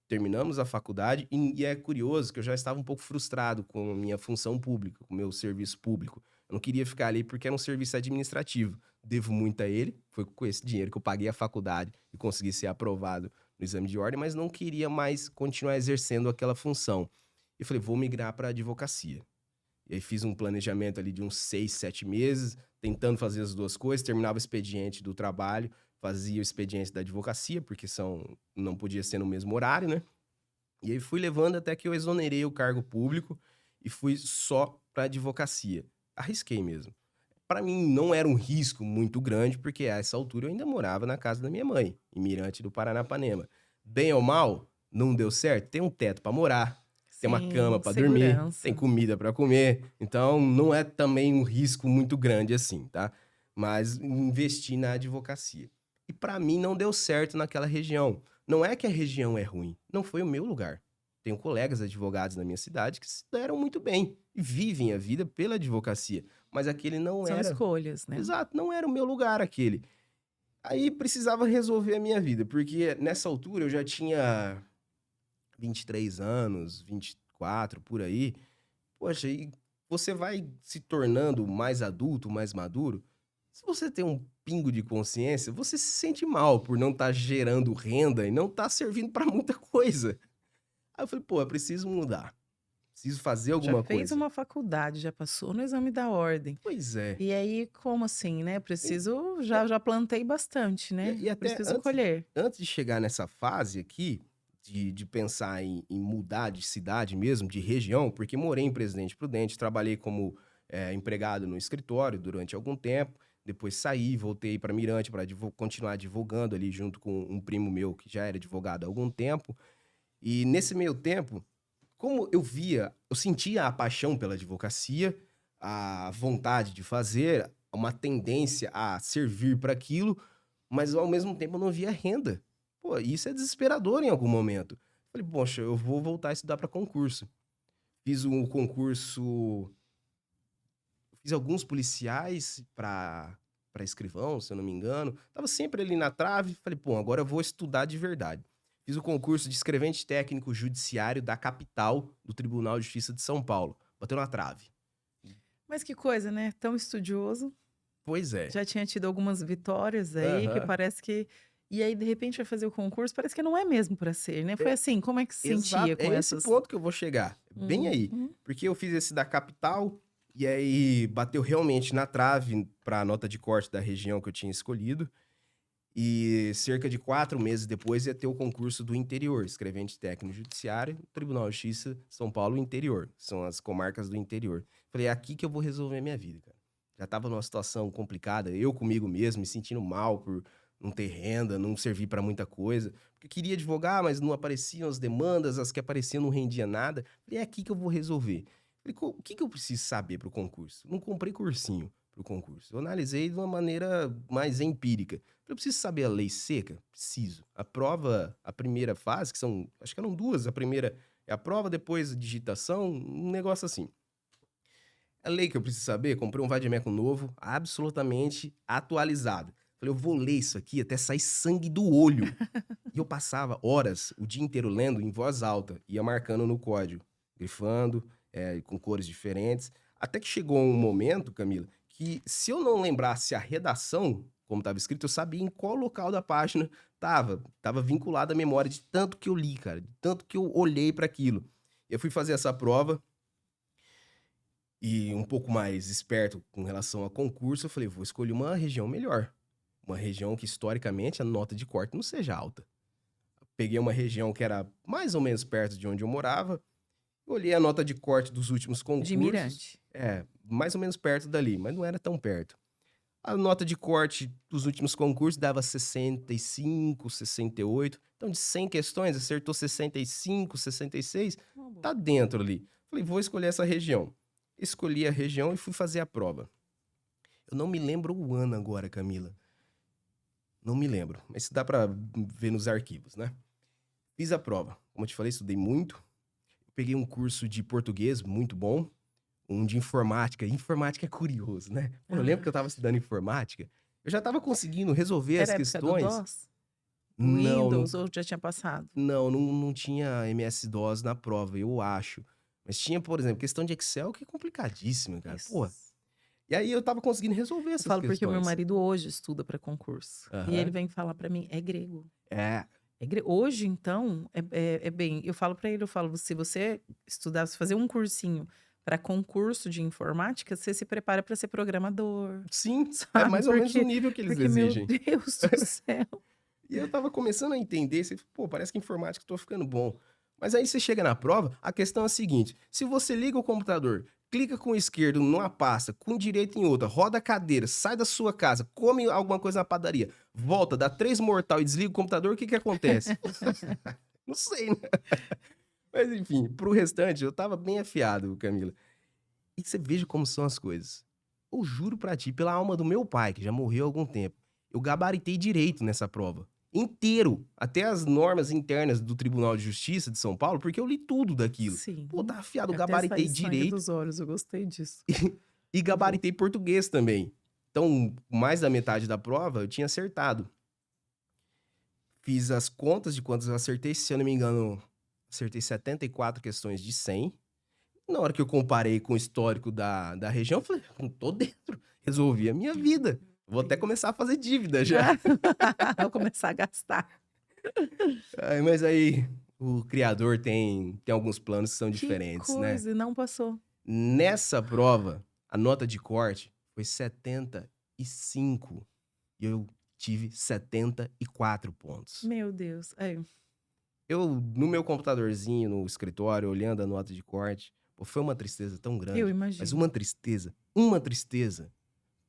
Terminamos a faculdade e é curioso que eu já estava um pouco frustrado com a minha função pública, com o meu serviço público. Eu não queria ficar ali porque era um serviço administrativo. Devo muito a ele, foi com esse dinheiro que eu paguei a faculdade e consegui ser aprovado no exame de ordem, mas não queria mais continuar exercendo aquela função. E falei, vou migrar para a advocacia. E aí fiz um planejamento ali de uns 6, 7 meses, tentando fazer as duas coisas, terminava o expediente do trabalho, fazia o expediente da advocacia, porque não podia ser no mesmo horário, né? E aí fui levando até que eu exonerei o cargo público e fui só para advocacia. Arrisquei mesmo. Para mim não era um risco muito grande, porque a essa altura eu ainda morava na casa da minha mãe, em Mirante do Paranapanema. Bem ou mal, não deu certo, tem um teto para morar, tem uma cama Sim, para dormir, tem segurança. comida para comer, então não é também um risco muito grande assim, tá? Mas investi na advocacia. E para mim não deu certo naquela região. Não é que a região é ruim, não foi o meu lugar. Tenho colegas advogados na minha cidade que se deram muito bem e vivem a vida pela advocacia, mas aquele não São era. escolhas, né. Exato, não era o meu lugar aquele. Aí precisava resolver a minha vida, porque nessa altura eu já tinha 23 anos, 24 por aí. Poxa, e você vai se tornando mais adulto, mais maduro. Se você tem um pingo de consciência, você se sente mal por não estar gerando renda e não estar servindo para muita coisa. Aí eu falei, pô, eu preciso mudar. Preciso fazer Já alguma fez coisa. uma faculdade, já passou no exame da ordem. Pois é. E aí, como assim, né, E, preciso já plantei bastante, né, e até preciso antes, colher. antes de chegar nessa fase aqui, de pensar em mudar de cidade mesmo, de região, porque morei em Presidente Prudente, trabalhei como empregado no escritório durante algum tempo, depois saí, voltei para Mirante para continuar advogando ali junto com um primo meu que já era advogado há algum tempo. E nesse meio tempo, como eu sentia a paixão pela advocacia, a vontade de fazer, uma tendência a servir para aquilo, mas ao mesmo tempo eu não via renda. Pô, isso é desesperador em algum momento. Falei, poxa, eu vou voltar a estudar para concurso. Fiz um concurso, fiz alguns policiais para escrivão, se eu não me engano. Tava sempre ali na trave. Falei, pô, agora eu vou estudar de verdade. Fiz o concurso de escrevente técnico judiciário da capital do Tribunal de Justiça de São Paulo. Bateu na trave. Mas que coisa, né, tão estudioso, Pois é. já tinha tido algumas vitórias aí que Aham. parece que e aí de repente vai fazer o concurso, parece que não é mesmo para ser, né. Foi É, assim, como é que se sentia exato. É com esse essas ponto que eu vou chegar. Bem aí. uhum. Porque eu fiz esse da capital e aí bateu realmente na trave para a nota de corte da região que eu tinha escolhido. E cerca de 4 meses depois ia ter o concurso do interior, escrevente técnico judiciário, Tribunal de Justiça, São Paulo interior. São as comarcas do interior. Falei, é aqui que eu vou resolver a minha vida, cara. Já estava numa situação complicada, eu comigo mesmo, me sentindo mal por não ter renda, não servir para muita coisa. Porque eu queria advogar, mas não apareciam as demandas, as que apareciam não rendia nada. Falei, é aqui que eu vou resolver. Falei, o que que eu preciso saber para o concurso? Não comprei cursinho para o concurso. Eu analisei de uma maneira mais empírica. Eu preciso saber a lei seca? Preciso. A prova, a primeira fase, que são, acho que eram duas. A primeira é a prova, depois a digitação, um negócio assim. A lei que eu preciso saber, comprei um vadimeco novo, absolutamente atualizado. Falei, eu vou ler isso aqui até sair sangue do olho. E eu passava horas, o dia inteiro lendo em voz alta, ia marcando no código, grifando, com cores diferentes. Até que chegou um momento, Camila, que se eu não lembrasse a redação, como estava escrito, eu sabia em qual local da página estava. Estava vinculado à memória de tanto que eu li, cara, de tanto que eu olhei para aquilo. Eu fui fazer essa prova e um pouco mais esperto com relação a concurso, eu falei, vou escolher uma região melhor. Uma região que, historicamente, a nota de corte não seja alta. Peguei uma região que era mais ou menos perto de onde eu morava, olhei a nota de corte dos últimos De concursos, mirante. mais ou menos perto dali, mas não era tão perto. A nota de corte dos últimos concursos dava 65, 68. Então, de 100 questões, acertou 65, 66, Uma boa. tá dentro ali. Falei, vou escolher essa região. Escolhi a região e fui fazer a prova. Eu não me lembro o ano agora, Camila. Não me lembro, mas isso dá pra ver nos arquivos, né? Fiz a prova. Como eu te falei, estudei muito. Peguei um curso de português muito bom, um de informática. Informática é curioso, né? Pô, eu lembro que eu Ah, estava estudando informática, eu já estava conseguindo resolver as era a época do questões. DOS? Não, Windows ou já tinha passado? não tinha MS-DOS na prova, eu acho. Mas tinha, por exemplo, questão de Excel que é complicadíssima, cara. Pô, Isso. e aí eu estava conseguindo resolver Eu essas falo porque o meu questões. marido hoje estuda para concurso, e ele Aham. vem falar para mim: "É grego". É, Hoje então, é bem eu falo para ele, eu falo: "Se você estudar, se fazer um cursinho para concurso de informática, você se prepara para ser programador, Sim, é sabe? mais ou menos o Porque, nível que eles porque meu exigem. Deus do céu. E eu tava começando a entender, você, pô, parece que informática eu tô ficando bom. Mas aí você chega na prova, a questão é a seguinte: se você liga o computador, clica com o esquerdo numa pasta, com o direito em outra, roda a cadeira, sai da sua casa, come alguma coisa na padaria, volta, dá 3 mortal e desliga o computador, o que que acontece? Não sei, né? Mas enfim, pro restante, eu tava bem afiado, Camila. E você veja como são as coisas. Eu juro pra ti, pela alma do meu pai, que já morreu há algum tempo, eu gabaritei direito nessa prova. Inteiro. Até as normas internas do Tribunal de Justiça de São Paulo, porque eu li tudo daquilo. Pô, Sim, tá afiado, eu até gabaritei sair sangue direito dos olhos, eu gostei disso. e Vou. gabaritei português também. Então, mais da metade da prova eu tinha acertado. Fiz as contas de quantas eu acertei, se eu não me engano, acertei 74 questões de 100. Na hora que eu comparei com o histórico da região, eu falei: tô dentro, resolvi a minha vida. Vou até Entendi. começar a fazer dívida já". Ah, vou começar a gastar. Ai, mas aí o criador tem alguns planos que são Que diferentes, né. coisa, e não passou. Nessa prova, a nota de corte foi 75 e eu tive 74 pontos. Meu Deus. É, Eu, no meu computadorzinho, no escritório, olhando a nota de corte, pô, foi uma tristeza tão eu grande, mas imagino. uma tristeza.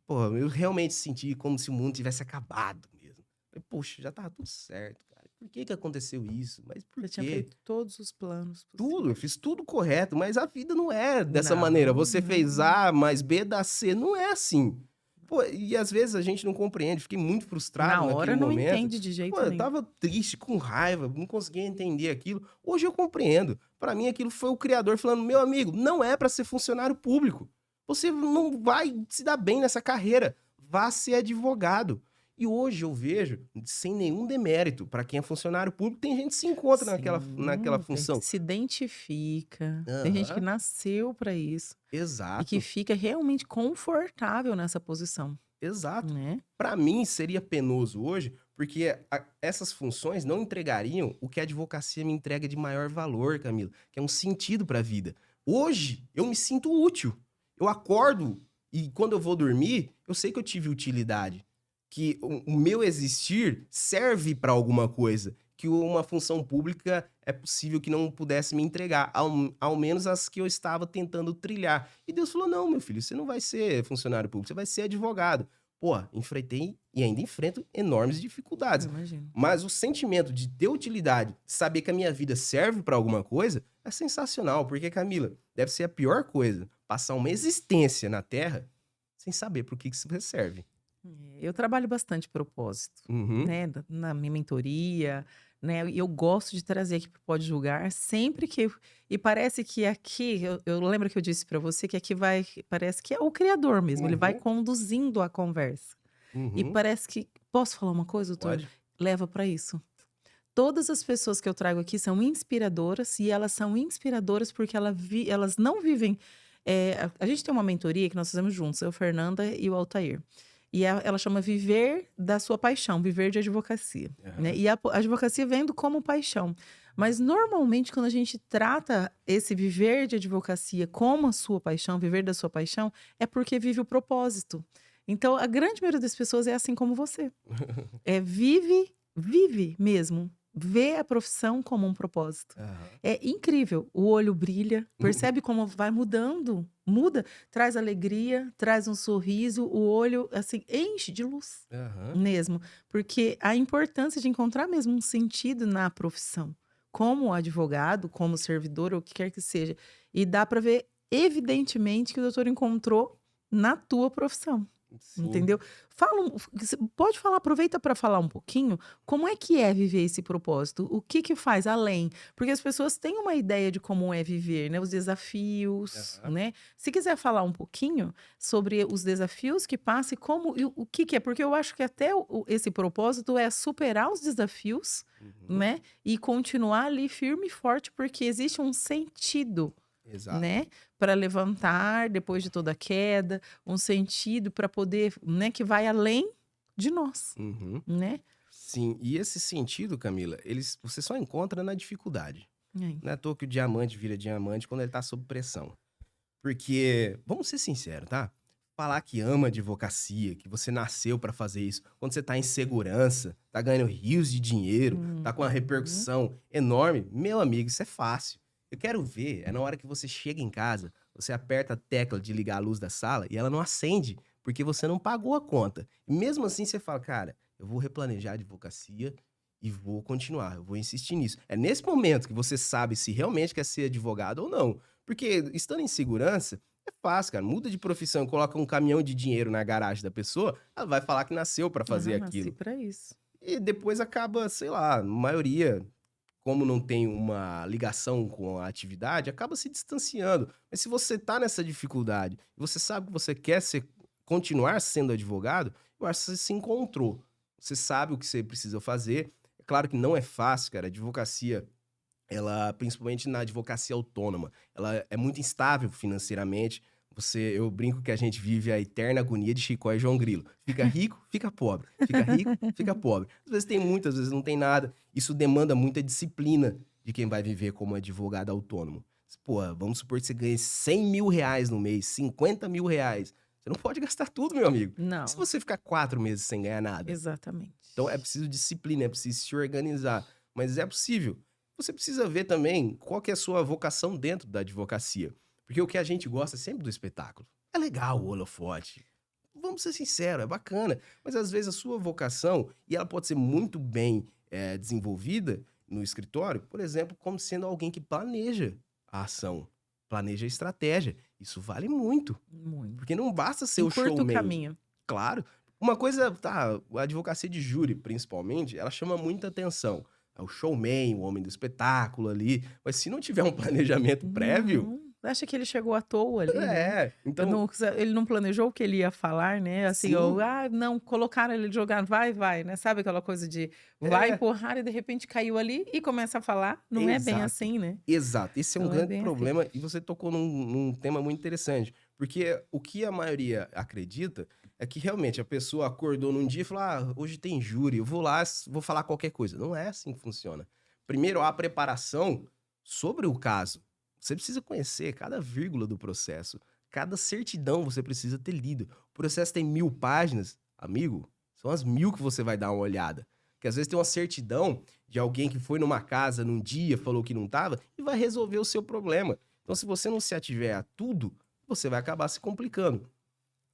Pô, eu realmente senti como se o mundo tivesse acabado mesmo. Falei: "Poxa, já estava tudo certo, cara. Por que que aconteceu isso? Mas por Você tinha quê?". feito todos os planos Tudo, eu possíveis. fiz tudo correto, mas a vida não é dessa maneira. Não, Você fez não. A mais B dá C, não é assim. Pô, e às vezes a gente não compreende, fiquei muito frustrado Na naquele hora não momento. entende de Pô, jeito eu nenhum. estava triste, com raiva, não conseguia entender aquilo. Hoje eu compreendo. Para mim aquilo foi o criador falando: "Meu amigo, não é para ser funcionário público. Você não vai se dar bem nessa carreira. Vá ser advogado". E hoje eu vejo, sem nenhum demérito, para quem é funcionário público, tem gente que se encontra naquela Sim, tem gente que função. se identifica, tem gente que Aham, nasceu para isso e que exato, fica realmente confortável nessa posição, exato. né. Para mim seria penoso hoje, porque essas funções não entregariam o que a advocacia me entrega de maior valor, Camila, que é um sentido para a vida. Hoje eu me sinto útil. Eu acordo e quando eu vou dormir, eu sei que eu tive utilidade, que o meu existir serve para alguma coisa, que uma função pública é possível que não pudesse me entregar, ao menos as que eu estava tentando trilhar. E Deus falou: "Não, meu filho, você não vai ser funcionário público, você vai ser advogado". Pô, enfrentei e ainda enfrento enormes Eu dificuldades. imagino. Mas o sentimento de ter utilidade, de saber que a minha vida serve para alguma coisa, é sensacional. Porque, Camila, deve ser a pior coisa, passar uma existência na Terra sem saber para o que que você serve. Eu trabalho bastante propósito, Uhum, né, na minha mentoria, né, e eu gosto de trazer aqui para o Pode Julgar sempre que e parece que aqui eu lembro que eu disse para você que aqui vai parece que é o criador mesmo, ele vai uhum, conduzindo a conversa. E uhum. parece que posso falar uma coisa, doutor? Pode? Leva para isso. Todas as pessoas que eu trago aqui são inspiradoras e elas são inspiradoras porque elas não vivem. A gente tem uma mentoria que nós fizemos juntos, eu, Fernanda e o Altair. E ela chama Viver da Sua Paixão, Viver de Advocacia. Né? Aham. E a advocacia vendo como paixão. Mas normalmente, quando a gente trata esse viver de advocacia como a sua paixão, viver da sua paixão, é porque vive o propósito. Então, a grande maioria das pessoas é assim como você. Vive mesmo. Vê a profissão como um propósito. Aham. É incrível. O olho brilha, percebe como vai mudando, muda, traz alegria, traz um sorriso, o olho, assim, enche de luz Aham. mesmo. Porque a importância de encontrar mesmo um sentido na profissão, como advogado, como servidor, ou o que quer que seja. E dá para ver, evidentemente, que o doutor encontrou na tua profissão. Sim. Entendeu? Você pode falar, aproveita para falar um pouquinho como é que é viver esse propósito? O que que faz além? Porque as pessoas têm uma ideia de como é viver, né? Os desafios, Aham. né? Se quiser falar um pouquinho sobre os desafios que passa e como e o que que é, porque eu acho que até esse propósito é superar os desafios, Uhum. né? E continuar ali firme e forte, porque existe um sentido, Exato. né, para levantar depois de toda a queda, um sentido para poder, né, que vai além de nós, Uhum. né. Sim, e esse sentido, Camila, você só encontra na dificuldade. É, Não é à toa que o diamante vira diamante quando ele tá sob pressão. Porque, vamos ser sinceros, tá? Falar que ama advocacia, que você nasceu pra fazer isso, quando você tá em segurança, tá ganhando rios de dinheiro, tá com uma Uhum. repercussão enorme, meu amigo, isso é fácil. Eu quero ver, é na hora que você chega em casa, você aperta a tecla de ligar a luz da sala e ela não acende, porque você não pagou a conta. E mesmo assim você fala, cara, eu vou replanejar a advocacia e vou continuar, eu vou insistir nisso. É nesse momento que você sabe se realmente quer ser advogado ou não. Porque estando em segurança, é fácil, cara. Muda de profissão, coloca um caminhão de dinheiro na garagem da pessoa, ela vai falar que nasceu pra fazer Ah, nasci aquilo. para isso. E depois acaba, sei lá, a maioria, como não tem uma ligação com a atividade, acaba se distanciando. Mas se você tá nessa dificuldade, e você sabe que você quer continuar sendo advogado, eu acho que você se encontrou. Você sabe o que você precisa fazer. É claro que não é fácil, cara. A advocacia ela, principalmente na advocacia autônoma, ela é muito instável financeiramente. Eu brinco que a gente vive a eterna agonia de Chicó e João Grilo. Fica rico, fica pobre. Fica rico, fica pobre. Às vezes tem muito, às vezes não tem nada. Isso demanda muita disciplina de quem vai viver como advogado autônomo. Pô, vamos supor que você ganhe R$ 100.000 no mês, R$ 50.000. Você não pode gastar tudo, meu amigo. E se Não, você ficar 4 meses sem ganhar nada? Então é exatamente. preciso disciplina, é preciso se organizar. Mas é possível. Você precisa ver também qual que é a sua vocação dentro da advocacia. Porque o que a gente gosta é sempre do espetáculo. É legal o holofote. Vamos ser sinceros, é bacana. Mas às vezes a sua vocação, e ela pode ser muito bem desenvolvida no escritório, por exemplo, como sendo alguém que planeja a ação, planeja a estratégia. Isso vale muito. Porque Muito. não basta ser o Encurta o showman. caminho. Claro. Uma coisa, tá, a advocacia de júri, principalmente, ela chama muita atenção. É o showman, o homem do espetáculo ali. Mas se não tiver um planejamento prévio, Não, acha que ele chegou à toa ali, né. Eu então, não ele não planejou o que ele ia falar, né, assim, ou, sim, não, colocaram ele, jogar vai, vai, né, sabe aquela coisa de vai é, empurrar e de repente caiu ali e começa a falar, não é bem exato. assim, né, Exato. Esse é um não é grande bem assim. problema e você tocou num tema muito interessante. Porque o que a maioria acredita é que realmente a pessoa acordou num dia e falou: ah, hoje tem júri, eu vou lá, vou falar qualquer coisa. Não é assim que funciona. Primeiro, há a preparação sobre o caso. Você precisa conhecer cada vírgula do processo, cada certidão você precisa ter lido. O processo tem 1.000 páginas, amigo, são as 1.000 que você vai dar uma olhada. Porque às vezes tem uma certidão de alguém que foi numa casa num dia, falou que não estava, e vai resolver o seu problema. Então, se você não se ativer a tudo, você vai acabar se complicando.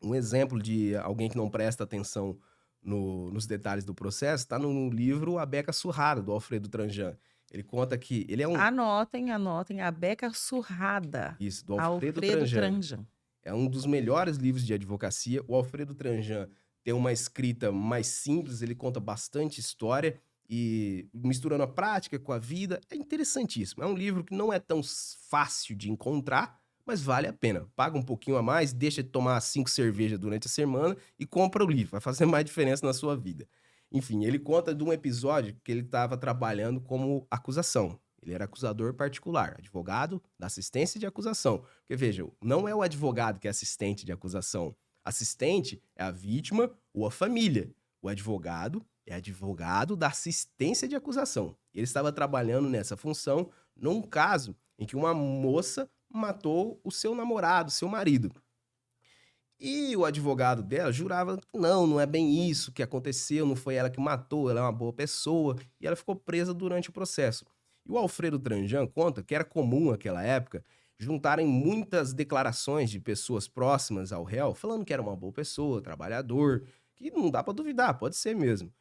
Um exemplo de alguém que não presta atenção nos detalhes do processo está no livro A Beca Surrada, do Alfredo Tranjan. Ele conta que ele é um. Anotem, anotem, A Beca Surrada, Isso, do Alfredo Alfredo Tranjan. Tranjan. É um dos melhores livros de advocacia. O Alfredo Tranjan tem uma escrita mais simples, ele conta bastante história e misturando a prática com a vida. É interessantíssimo. É um livro que não é tão fácil de encontrar, mas vale a pena. Paga um pouquinho a mais, deixa de tomar 5 cervejas durante a semana e compra o livro. Vai fazer mais diferença na sua vida. Enfim, ele conta de um episódio que ele estava trabalhando como acusação. Ele era acusador particular, advogado da assistência de acusação. Porque, veja, não é o advogado que é assistente de acusação. Assistente é a vítima ou a família. O advogado é advogado da assistência de acusação. Ele estava trabalhando nessa função num caso em que uma moça matou o seu namorado, seu marido. E o advogado dela jurava que não, não é bem isso que aconteceu, não foi ela que matou, ela é uma boa pessoa, e ela ficou presa durante o processo. E o Alfredo Tranjan conta que era comum naquela época juntarem muitas declarações de pessoas próximas ao réu, falando que era uma boa pessoa, trabalhador, que não dá pra duvidar, pode ser mesmo.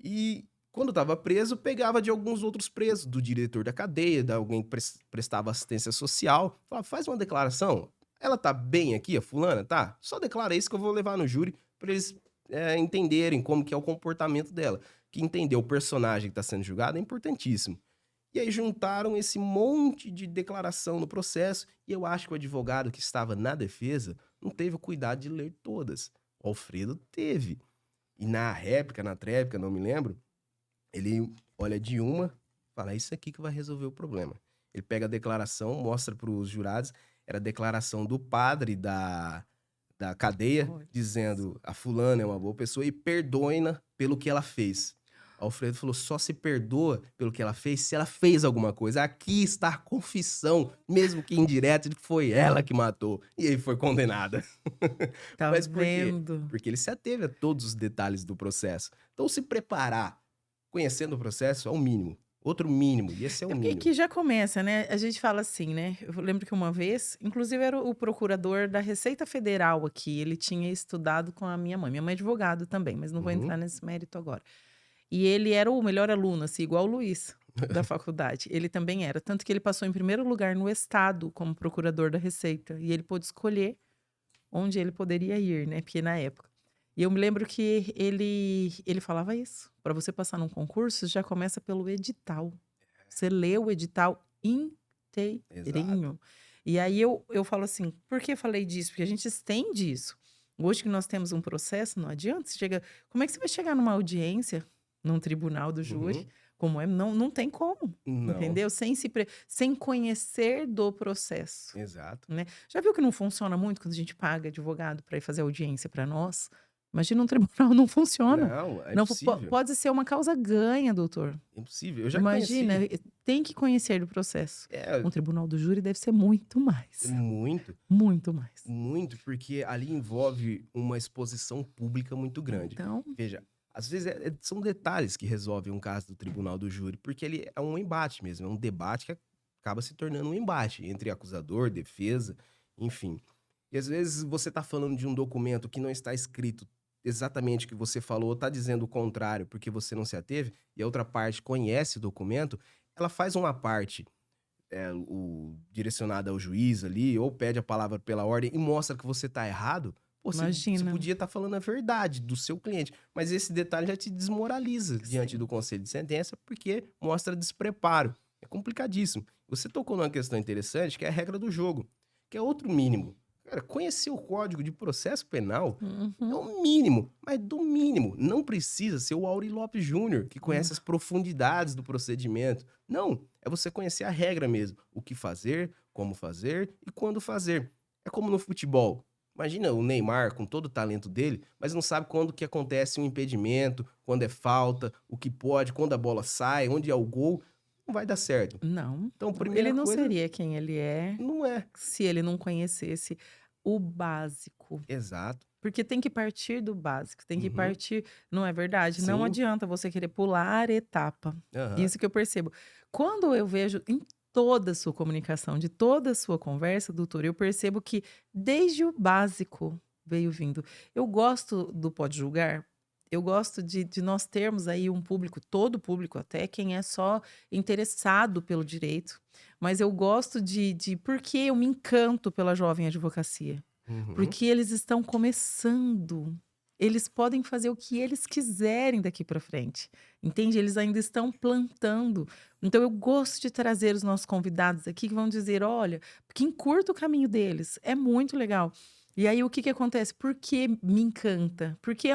E quando estava preso, pegava de alguns outros presos, do diretor da cadeia, de alguém que prestava assistência social, falava, faz uma declaração. Ela tá bem aqui, a fulana, tá? Só declara isso que eu vou levar no júri para eles entenderem como que é o comportamento dela. Que entender o personagem que está sendo julgado é importantíssimo. E aí juntaram esse monte de declaração no processo e eu acho que o advogado que estava na defesa não teve o cuidado de ler todas. O Alfredo teve. E na réplica, na tréplica, não me lembro, ele olha de uma, fala, é isso aqui que vai resolver o problema. Ele pega a declaração, mostra para os jurados, era a declaração do padre da cadeia, Olha só. dizendo a fulana é uma boa pessoa e perdoe-na pelo que ela fez. Alfredo falou: só se perdoa pelo que ela fez se ela fez alguma coisa. Aqui está a confissão, mesmo que indireta, de que foi ela que matou. E aí foi condenada. Tá Mas por quê? vendo? Porque ele se ateve a todos os detalhes do processo. Então, se preparar, conhecendo o processo, é o mínimo. Outro mínimo, e esse é o É porque mínimo. aqui já começa, né? A gente fala assim, né? Eu lembro que uma vez, inclusive era o procurador da Receita Federal aqui, ele tinha estudado com a minha mãe. Minha mãe é advogado também, mas não vou Uhum. entrar nesse mérito agora. E ele era o melhor aluno, assim, igual o Luiz, da faculdade. Ele também era. Tanto que ele passou em primeiro lugar no estado como procurador da Receita. E ele pôde escolher onde ele poderia ir, né? Porque na época. E eu me lembro que ele falava isso. Para você passar num concurso, já começa pelo edital. Você lê o edital Exato. inteirinho. E aí eu falo assim, por que eu falei disso? Porque a gente estende isso. Hoje que nós temos um processo, não adianta. Você chega, como é que você vai chegar numa audiência, num tribunal do júri? Uhum. Como é? Não, não tem como, Não, entendeu? Sem conhecer do processo, exato. né? Já viu que não funciona muito quando a gente paga advogado para ir fazer audiência para nós? Imagina um tribunal, não funciona. Não, é Não, impossível. pode ser uma causa ganha, doutor. É impossível. Eu já Imagina, conheci. tem que conhecer do processo. É, Um tribunal do júri deve ser muito mais, muito, muito mais. muito, porque ali envolve uma exposição pública muito grande. Então, Veja, às vezes são detalhes que resolvem um caso do tribunal do júri, porque ele é um embate mesmo, é um debate que acaba se tornando um embate entre acusador, defesa, enfim. E às vezes você está falando de um documento que não está escrito exatamente o que você falou, está dizendo o contrário porque você não se ateve, e a outra parte conhece o documento, ela faz uma parte direcionada ao juiz ali, ou pede a palavra pela ordem e mostra que você tá errado, pô, você imagina. podia estar falando a verdade do seu cliente, mas esse detalhe já te desmoraliza diante Sim. do conselho de sentença porque mostra despreparo. É complicadíssimo. Você tocou numa questão interessante que é a regra do jogo, que é outro mínimo. Cara, conhecer o Código de Processo Penal é Uhum. o mínimo, mas do mínimo. Não precisa ser o Auri Lopes Júnior, que conhece as profundidades do procedimento. Não, é você conhecer a regra mesmo. O que fazer, como fazer e quando fazer. É como no futebol. Imagina o Neymar com todo o talento dele, mas não sabe quando que acontece um impedimento, quando é falta, o que pode, quando a bola sai, onde é o gol. Não vai dar certo. Não, Então, não, primeira ele não coisa, seria quem ele é não é. se ele não conhecesse o básico. Exato. Porque tem que partir do básico, tem que Uhum. partir, não é verdade? Não Sim. adianta você querer pular etapa. Aham. Isso que eu percebo. Quando eu vejo em toda a sua comunicação, de toda a sua conversa, doutor, eu percebo que desde o básico veio vindo. Eu gosto do Pode Julgar, eu gosto de nós termos aí um público, todo público até, quem é só interessado pelo direito, mas eu gosto porque eu me encanto pela jovem advocacia. Uhum. Porque eles estão começando. Eles podem fazer o que eles quiserem daqui para frente, entende? Eles ainda estão plantando. Então eu gosto de trazer os nossos convidados aqui que vão dizer: "Olha", porque encurta o caminho deles, é muito legal. E aí o que que acontece? Por que me encanta? Porque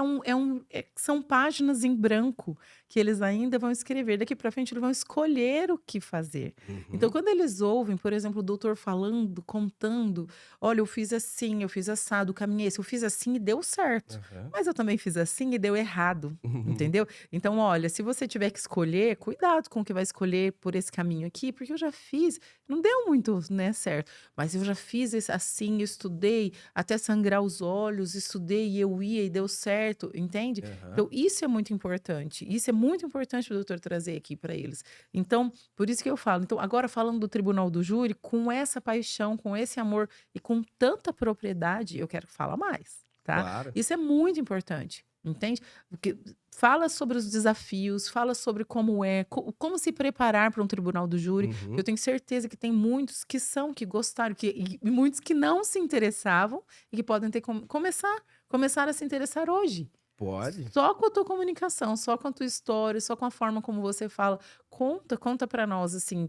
são páginas em branco que eles ainda vão escrever, daqui para frente eles vão escolher o que fazer. Então Uhum. quando eles ouvem, por exemplo, o doutor falando, contando: "Olha, eu fiz assim, eu fiz assado, caminhei esse, eu fiz assim e deu certo, Aham. mas eu também fiz assim e deu errado", entendeu? Então, olha, se você tiver que escolher, cuidado com o que vai escolher por esse caminho aqui, porque eu já fiz, não deu muito, né, certo, mas eu já fiz esse assim, estudei até sangrar os olhos, estudei e eu ia e deu certo, entende? Aham. Então, isso é muito importante. Isso é muito importante o doutor trazer aqui para eles. Então, por isso que eu falo. Então, agora falando do tribunal do júri, com essa paixão, com esse amor e com tanta propriedade, eu quero falar mais, tá? Claro. Isso é muito importante, entende? Porque fala sobre os desafios, fala sobre como é, como se preparar para um tribunal do júri. Eu Uhum. tenho certeza que tem muitos que gostaram, e muitos que não se interessavam e que podem ter começar a se interessar hoje. Pode. Só com a tua comunicação, só com a tua história, só com a forma como você fala. Conta para nós, assim,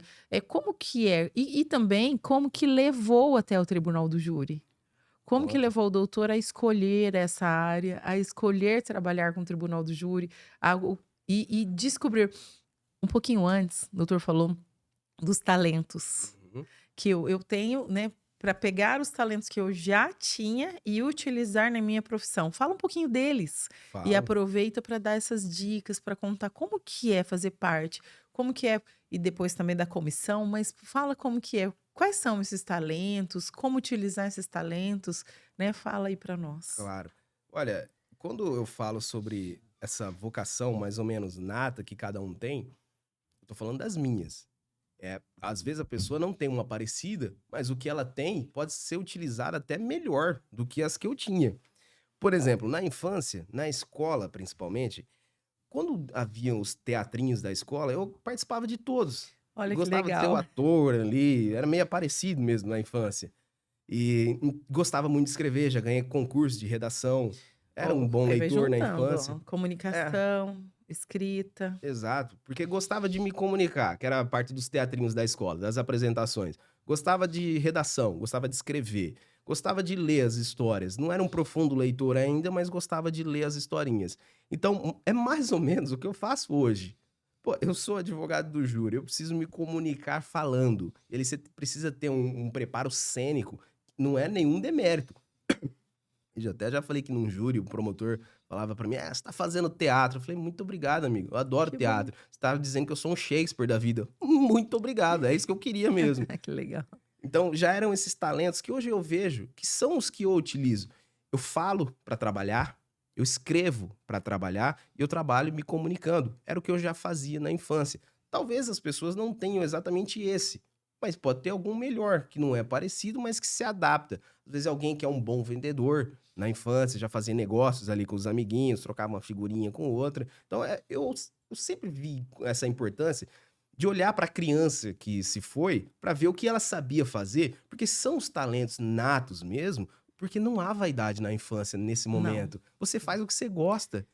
como que é? E também como que levou até o tribunal do júri? Como que Conto. levou o doutor a escolher essa área, a escolher trabalhar com o tribunal do júri, e descobrir. Um pouquinho antes, o doutor falou dos talentos Uhum. que eu tenho, né? para pegar os talentos que eu já tinha e utilizar na minha profissão. Fala um pouquinho deles e Falo. aproveita para dar essas dicas, para contar como que é fazer parte, como que é e depois também da comissão, mas fala como que é, quais são esses talentos, como utilizar esses talentos, né? Fala aí para nós. Claro. Olha, quando eu falo sobre essa vocação mais ou menos nata que cada um tem, eu tô falando das minhas. Às vezes a pessoa não tem uma parecida, mas o que ela tem pode ser utilizado até melhor do que as que eu tinha. Por exemplo, na infância, na escola principalmente, quando haviam os teatrinhos da escola, eu participava de todos. Olha que Gostava de ser o legal. ator ali, era meio parecido mesmo na infância. E gostava muito de escrever, já ganhei concurso de redação, era um Ó, bom aí vai leitor na juntando, infância. ó, É, comunicação, escrita. exato, porque gostava de me comunicar, que era a parte dos teatrinhos da escola, das apresentações. Gostava de redação, gostava de escrever, gostava de ler as histórias. Não era um profundo leitor ainda, mas gostava de ler as historinhas. Então, é mais ou menos o que eu faço hoje. Pô, eu sou advogado do júri, eu preciso me comunicar falando. Você precisa ter um preparo cênico, não é nenhum demérito. Até já falei que num júri o promotor falava pra mim: "Ah, você tá fazendo teatro". Eu falei: "Muito obrigado, amigo, eu adoro Que bom. teatro. Você tá dizendo que eu sou um Shakespeare da vida". "Muito obrigado, é isso que eu queria mesmo". Que legal. Então já eram esses talentos que hoje eu vejo que são os que eu utilizo. Eu falo pra trabalhar, eu escrevo pra trabalhar e eu trabalho me comunicando. Era o que eu já fazia na infância. Talvez as pessoas não tenham exatamente esse, mas pode ter algum melhor, que não é parecido, mas que se adapta. Às vezes alguém que é um bom vendedor, na infância já fazia negócios ali com os amiguinhos, trocava uma figurinha com outra. Então eu sempre vi essa importância de olhar para a criança que se foi, para ver o que ela sabia fazer, porque são os talentos natos mesmo, porque não há vaidade na infância nesse Não, momento. Você faz o que você gosta.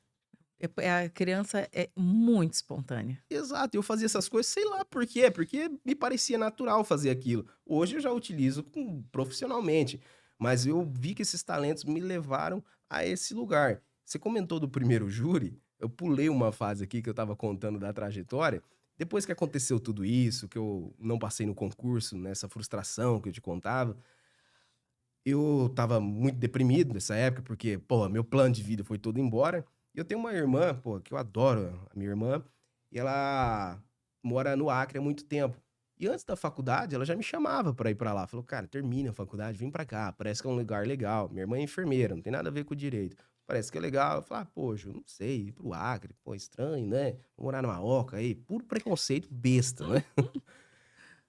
a criança é muito espontânea. Exato, eu fazia essas coisas, sei lá por quê, porque me parecia natural fazer aquilo. Hoje eu já utilizo profissionalmente, mas eu vi que esses talentos me levaram a esse lugar. Você comentou do primeiro júri, eu pulei uma fase aqui que eu estava contando da trajetória. Depois que aconteceu tudo isso, que eu não passei no concurso, nessa frustração que eu te contava, eu estava muito deprimido nessa época, porque, pô, meu plano de vida foi todo embora. E eu tenho uma irmã, pô, que eu adoro, a minha irmã, e ela mora no Acre há muito tempo. E antes da faculdade, ela já me chamava pra ir pra lá. Falou, cara, termina a faculdade, vem pra cá, parece que é um lugar legal. Minha irmã é enfermeira, não tem nada a ver com o direito. Parece que é legal. Eu falei, ah, poxa, eu não sei, ir pro Acre, pô, estranho, né? Vou morar numa oca aí, puro preconceito besta, né?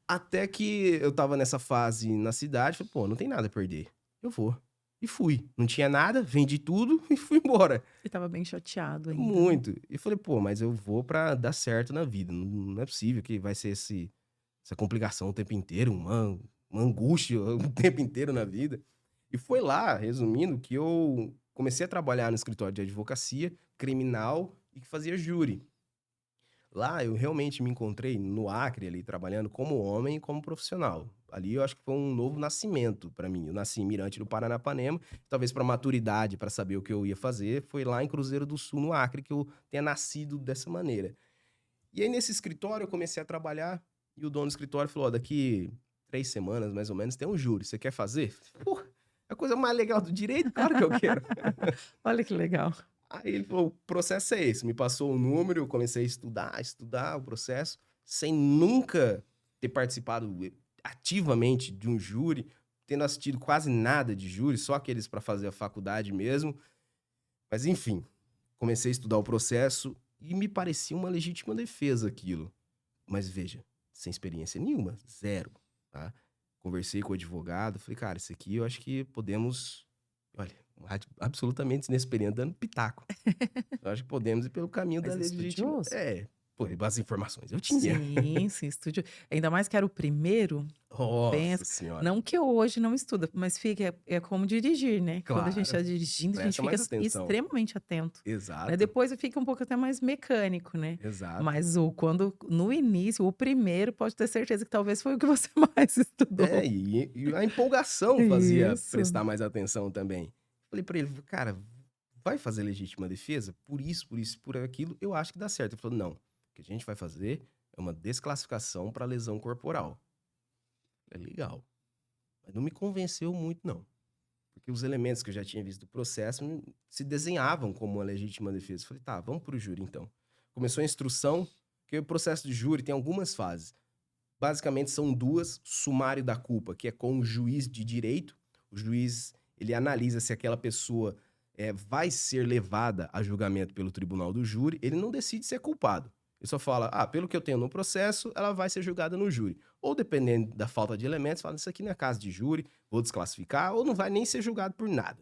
Até que eu estava nessa fase na cidade, falei: "Pô, não tem nada a perder, eu vou". E fui. Não tinha nada, vendi tudo e fui embora. Você estava bem chateado ainda, né. Muito. E falei: "Pô, mas eu vou pra dar certo na vida, não é possível que vai ser essa complicação o tempo inteiro, uma angústia o tempo inteiro na vida". E foi lá, resumindo, que eu comecei a trabalhar no escritório de advocacia criminal e que fazia júri. Lá eu realmente me encontrei no Acre ali trabalhando como homem e como profissional. Ali eu acho que foi um novo nascimento para mim. Eu nasci em Mirante do Paranapanema, talvez para maturidade, para saber o que eu ia fazer, foi lá em Cruzeiro do Sul, no Acre, que eu tenha nascido dessa maneira. E aí nesse escritório eu comecei a trabalhar e o dono do escritório falou: "Ó, daqui 3 semanas mais ou menos tem um júri, você quer fazer?" Pô, é a coisa mais legal do direito, claro que eu quero. Olha que legal. Aí ele falou: "O processo é esse", me passou o número, eu comecei a estudar o processo, sem nunca ter participado ativamente de um júri, tendo assistido quase nada de júri, só aqueles para fazer a faculdade mesmo. Mas enfim, comecei a estudar o processo e me parecia uma legítima defesa aquilo. Mas veja, sem experiência nenhuma, zero, tá. Conversei com o advogado, falei: "Cara, isso aqui eu acho que podemos", olha, absolutamente inexperiente, dando pitaco. Eu acho que podemos ir pelo caminho da Mas legítima estudioso. pô, as informações eu tinha. Sim, sim, ainda mais que era o primeiro, Nossa pensa senhora, não que eu hoje não estuda, mas fica é como dirigir, né, quando a gente claro, está dirigindo, a gente presta fica mais atenção. extremamente atento, né, Exato, depois fica um pouco até mais mecânico, né, exato. mas quando no início, o primeiro, pode ter certeza que talvez foi o que você mais estudou. E a empolgação fazia Isso. prestar mais atenção também. Falei pra ele: "Cara, vai fazer legítima defesa? Por isso, por aquilo, eu acho que dá certo". Ele falou: "Não, o que a gente vai fazer é uma desclassificação pra lesão corporal". É legal. Mas não me convenceu muito, não. Porque os elementos que eu já tinha visto do processo se desenhavam como uma legítima defesa. Falei, tá, vamos para o júri, então. Começou a instrução, porque o processo de júri tem algumas fases. Basicamente são duas: sumário da culpa, que é com o juiz de direito. O juiz, ele analisa se aquela pessoa vai ser levada a julgamento pelo tribunal do júri. Ele não decide se é culpado. Ele só fala, pelo que eu tenho no processo, ela vai ser julgada no júri. Ou, dependendo da falta de elementos, fala, isso aqui não é caso de júri, vou desclassificar, ou não vai nem ser julgado por nada.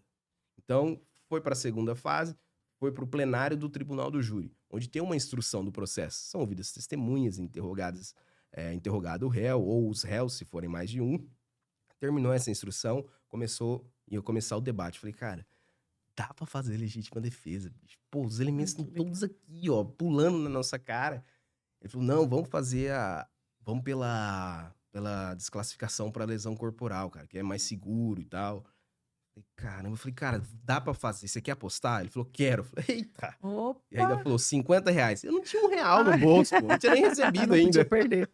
Então, foi para a segunda fase, foi para o plenário do tribunal do júri, onde tem uma instrução do processo. São ouvidas testemunhas, interrogado o réu, ou os réus, se forem mais de um. Terminou essa instrução, ia começar o debate. Falei, cara, dá pra fazer legítima defesa, bicho. Pô, os elementos estão todos aqui, ó, pulando na nossa cara. Ele falou, não, vamos pela desclassificação para lesão corporal, cara, que é mais seguro e tal. Caramba, eu falei, cara, dá pra fazer, você quer apostar? Ele falou, quero. Eu falei, eita. Opa! E ainda falou, R$50. Eu não tinha R$1 no bolso, pô, não tinha nem recebido ainda. Não podia perder.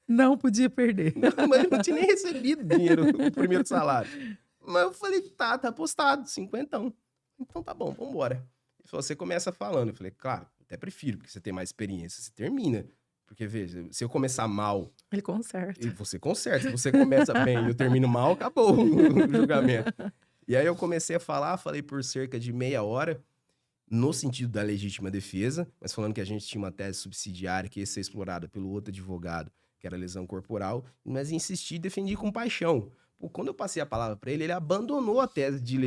Não podia perder. Não, mas eu não tinha nem recebido dinheiro, o primeiro salário. Mas eu falei, tá apostado, 50. Então tá bom, vambora. Ele falou, você começa falando. Eu falei, claro, até prefiro, porque você tem mais experiência, você termina. Porque, veja, se eu começar mal... Ele conserta. Você conserta. Se você começa bem e eu termino mal, acabou o julgamento. E aí eu comecei a falar, falei por cerca de meia hora, no sentido da legítima defesa, mas falando que a gente tinha uma tese subsidiária que ia ser explorada pelo outro advogado, que era lesão corporal, mas insisti e defendi com paixão. Pô, quando eu passei a palavra para ele abandonou a tese de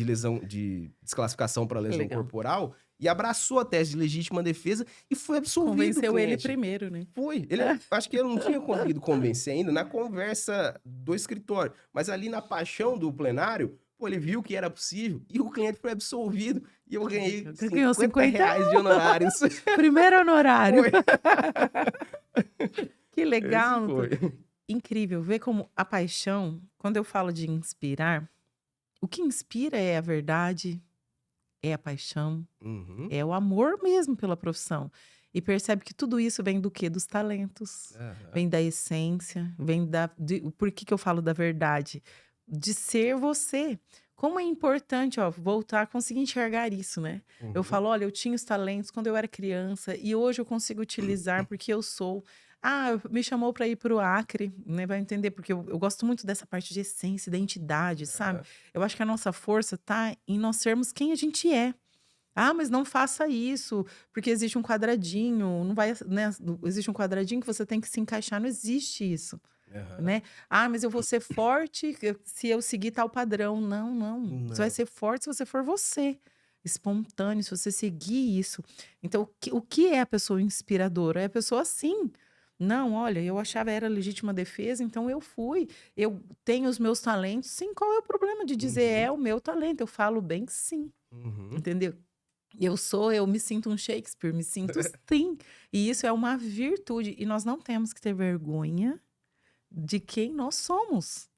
lesão, de desclassificação para lesão corporal e abraçou a tese de legítima defesa e foi absolvido. Convenceu ele primeiro, né? Foi. Acho que eu não tinha conseguido convencer ainda na conversa do escritório, mas ali na paixão do plenário, pô, ele viu que era possível e o cliente foi absolvido e eu ganhei R$50 de honorários. Primeiro honorário. Foi. Que legal. Foi. Incrível ver como a paixão, quando eu falo de inspirar, o que inspira é a verdade, é a paixão, é o amor mesmo pela profissão. E percebe que tudo isso vem do quê? Dos talentos, vem da essência, vem por que eu falo da verdade? De ser você. Como é importante, ó, voltar a conseguir enxergar isso, né? Eu falo, olha, eu tinha os talentos quando eu era criança e hoje eu consigo utilizar porque eu sou... me chamou para ir para o Acre, né? Vai entender, porque eu gosto muito dessa parte de essência, identidade, sabe? Eu acho que a nossa força tá em nós sermos quem a gente é. Mas não faça isso, porque existe um quadradinho, não vai, né? Existe um quadradinho que você tem que se encaixar, não existe isso, né? Mas eu vou ser forte se eu seguir tal padrão. Não. Você vai ser forte se você for você. Espontâneo, se você seguir isso. Então, o que é a pessoa inspiradora? É a pessoa assim. Não, olha, eu achava era legítima defesa, então eu fui. Eu tenho os meus talentos. Sim, qual é o problema de dizer é o meu talento? Eu falo bem, sim. Entendeu? Eu me sinto um Shakespeare, me sinto sim. E isso é uma virtude. E nós não temos que ter vergonha de quem nós somos.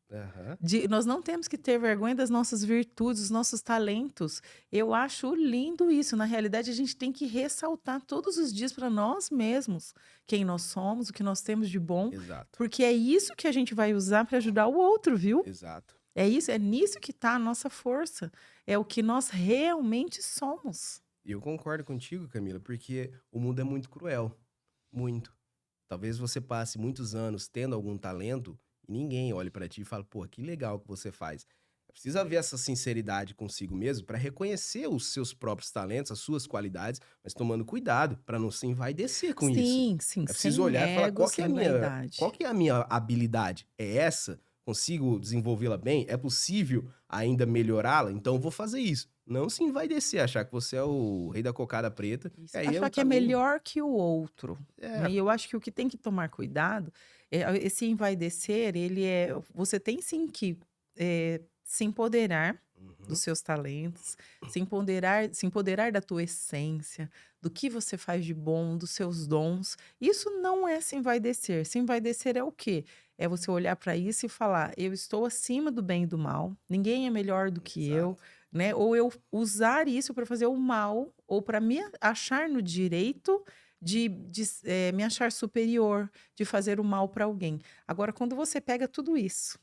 Nós não temos que ter vergonha das nossas virtudes, dos nossos talentos. Eu acho lindo isso. Na realidade, a gente tem que ressaltar todos os dias para nós mesmos quem nós somos, o que nós temos de bom. Exato. Porque é isso que a gente vai usar para ajudar o outro, viu? Exato. É nisso que está a nossa força. É o que nós realmente somos. E eu concordo contigo, Camila, porque o mundo é muito cruel. Muito. Talvez você passe muitos anos tendo algum talento e ninguém olhe para ti e fala, pô, que legal que você faz. Precisa haver essa sinceridade consigo mesmo para reconhecer os seus próprios talentos, as suas qualidades, mas tomando cuidado para não se envaidecer com isso. Sim. É preciso olhar e falar, qual que é a minha habilidade? É essa? Consigo desenvolvê-la bem? É possível ainda melhorá-la? Então eu vou fazer isso. Não se envaidecer, achar que você é o rei da cocada preta. Achar que é melhor que o outro. Né? E eu acho que o que tem que tomar cuidado, esse envaidecer, você tem sim que se empoderar dos seus talentos, se empoderar da tua essência, do que você faz de bom, dos seus dons. Isso não é se envaidecer. Se envaidecer é o quê? É você olhar para isso e falar, eu estou acima do bem e do mal, ninguém é melhor do que eu, né? Ou eu usar isso para fazer o mal, ou para me achar no direito de me achar superior, de fazer o mal para alguém. Agora, quando você pega tudo isso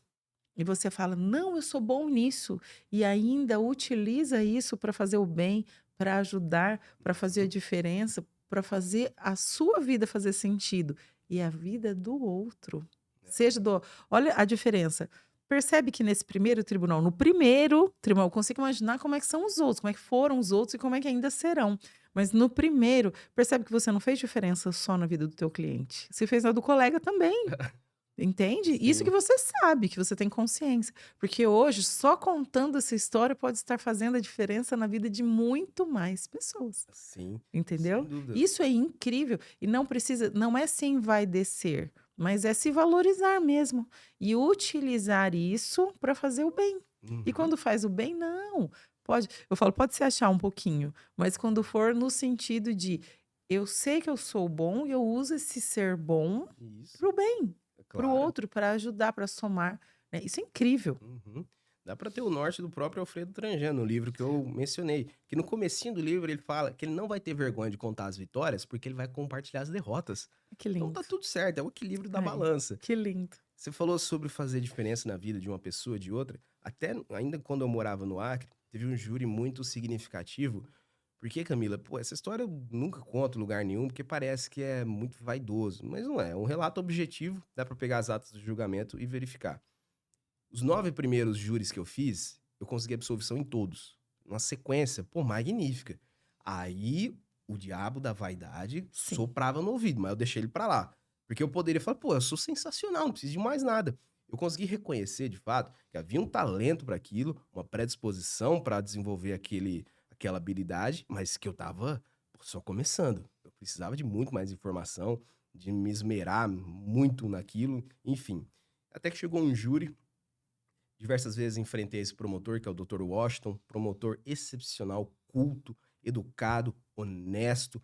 e você fala: "Não, eu sou bom nisso", e ainda utiliza isso para fazer o bem, para ajudar, para fazer a Uhum. diferença, para fazer a sua vida fazer sentido e a vida do outro. Seja do olha a diferença. Percebe que nesse primeiro tribunal no primeiro tribunal, eu consigo imaginar como é que são os outros, como é que foram os outros e como é que ainda serão. Mas no primeiro, percebe que você não fez diferença só na vida do teu cliente, você fez na do colega também. Entende? Isso que Sim, você sabe, que você tem consciência. Porque hoje, só contando essa história pode estar fazendo a diferença na vida de muito mais pessoas. sim, sem Entendeu? dúvida. Isso é incrível. E não precisa, não é sem vai descer, mas é se valorizar mesmo. E utilizar isso para fazer o bem. E Uhum. quando faz o bem, não. Pode, eu falo, pode se achar um pouquinho, mas quando for no sentido de eu sei que eu sou bom e eu uso esse ser bom Isso, para o bem. é Para o claro. outro, para ajudar, para somar, né, isso é incrível. Uhum. Dá para ter o norte do próprio Alfredo Trajano, no livro que eu mencionei, que no comecinho do livro ele fala que ele não vai ter vergonha de contar as vitórias, porque ele vai compartilhar as derrotas. Que Então tá lindo. tudo certo, é o equilíbrio da É, balança. que lindo. Você falou sobre fazer diferença na vida de uma pessoa, de outra. Até ainda quando eu morava no Acre, teve um júri muito significativo. Porque, Camila, pô, essa história eu nunca conto em lugar nenhum, porque parece que é muito vaidoso. Mas não é. É um relato objetivo, dá pra pegar as atas do julgamento e verificar. Os 9 primeiros júris que eu fiz, eu consegui absolvição em todos. Uma sequência, pô, magnífica. Aí, o diabo da vaidade Sim, soprava no ouvido, mas eu deixei ele pra lá. Porque eu poderia falar, pô, eu sou sensacional, não preciso de mais nada. Eu consegui reconhecer, de fato, que havia um talento para aquilo, uma predisposição para desenvolver aquela habilidade, mas que eu tava pô, só começando. Eu precisava de muito mais informação, de me esmerar muito naquilo, enfim. Até que chegou um júri. Diversas vezes enfrentei esse promotor, que é o Dr. Washington, promotor excepcional, culto, educado, honesto.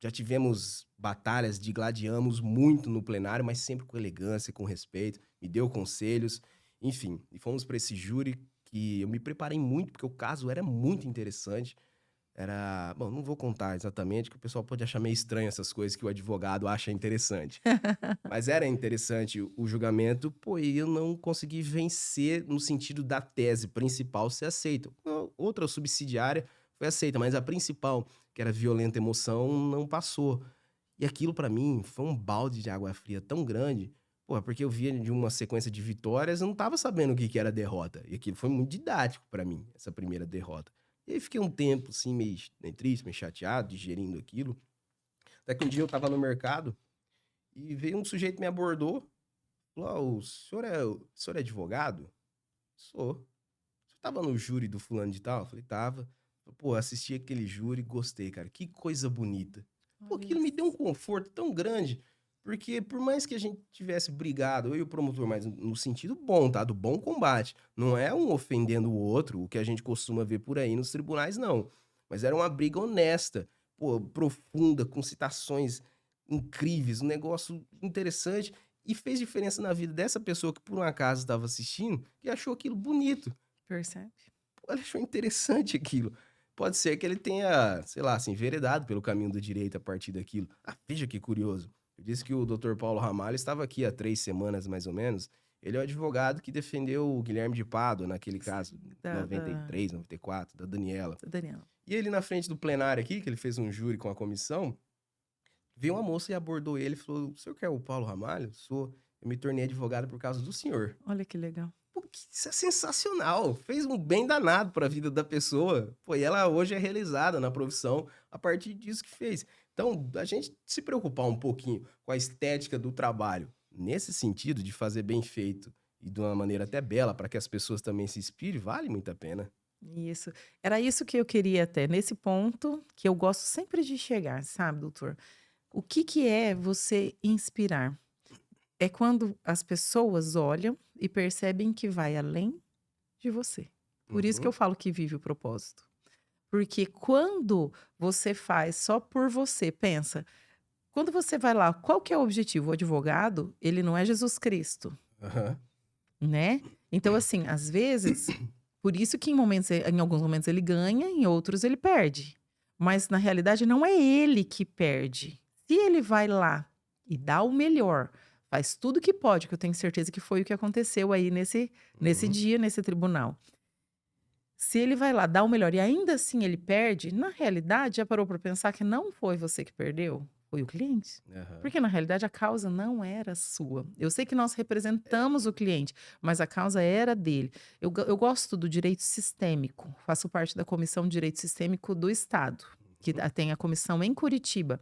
Já tivemos batalhas, digladiamos muito no plenário, mas sempre com elegância, com respeito, me deu conselhos, enfim. E fomos para esse júri que eu me preparei muito, porque o caso era muito interessante. Era. Bom, não vou contar exatamente, que o pessoal pode achar meio estranho essas coisas que o advogado acha interessante. Mas era interessante o julgamento, pô, e eu não consegui vencer no sentido da tese principal ser aceita. Outra subsidiária foi aceita, mas a principal, que era violenta emoção, não passou. E aquilo pra mim foi um balde de água fria tão grande, pô, porque eu via de uma sequência de vitórias, eu não estava sabendo o que que era derrota. E aquilo foi muito didático pra mim, essa primeira derrota. E aí fiquei um tempo assim meio triste, meio chateado, digerindo aquilo. Até que um dia eu estava no mercado e veio um sujeito me abordou. Falou: "Ah, o senhor é advogado?" "Sou." "O senhor estava no júri do fulano de tal?" Eu falei: "Estava." "Pô, assisti aquele júri e gostei, cara. Que coisa bonita." Pô, Olha aquilo me deu um isso. conforto tão grande, porque por mais que a gente tivesse brigado, eu e o promotor, mas no sentido bom, tá? Do bom combate. Não é um ofendendo o outro, o que a gente costuma ver por aí nos tribunais, não. Mas era uma briga honesta, pô, profunda, com citações incríveis, um negócio interessante e fez diferença na vida dessa pessoa que por um acaso estava assistindo e achou aquilo bonito. Percebe? Pô, ele achou interessante aquilo. Pode ser que ele tenha, sei lá, assim, enveredado pelo caminho do direito a partir daquilo. Ah, veja que curioso. Eu disse que o Dr. Paulo Ramalho estava aqui há 3 semanas, mais ou menos. Ele é o advogado que defendeu o Guilherme de Pádua naquele caso, Sim, da 93, 94, da Daniela. da Daniela. E ele na frente do plenário aqui, que ele fez um júri com a comissão, veio uma moça e abordou ele e falou: "O senhor quer o Paulo Ramalho?" "Sou. Eu me tornei advogado por causa do senhor." Olha que legal. Pô, isso é sensacional. Fez um bem danado para a vida da pessoa. Pô, e ela hoje é realizada na profissão a partir disso que fez. Então, a gente se preocupar um pouquinho com a estética do trabalho, nesse sentido de fazer bem feito e de uma maneira até bela para que as pessoas também se inspirem, vale muito a pena. Isso. Era isso que eu queria até, nesse ponto que eu gosto sempre de chegar, sabe, doutor? O que que é você inspirar? É quando as pessoas olham e percebem que vai além de você. Por isso que eu Uhum, falo que vive o propósito. Porque quando você faz só por você, pensa, quando você vai lá, qual que é o objetivo? O advogado, ele não é Jesus Cristo, aham. né? Então, assim, às vezes, por isso que em alguns momentos ele ganha, em outros ele perde. Mas na realidade não é ele que perde. Se ele vai lá e dá o melhor, faz tudo que pode, que eu tenho certeza que foi o que aconteceu aí nesse Uhum. dia, nesse tribunal. Se ele vai lá, dá o melhor e ainda assim ele perde, na realidade, já parou para pensar que não foi você que perdeu? Foi o cliente? Aham. Porque na realidade a causa não era sua. Eu sei que nós representamos o cliente, mas a causa era dele. Eu gosto do direito sistêmico, faço parte da Comissão de Direito Sistêmico do Estado, que Uhum. tem a comissão em Curitiba.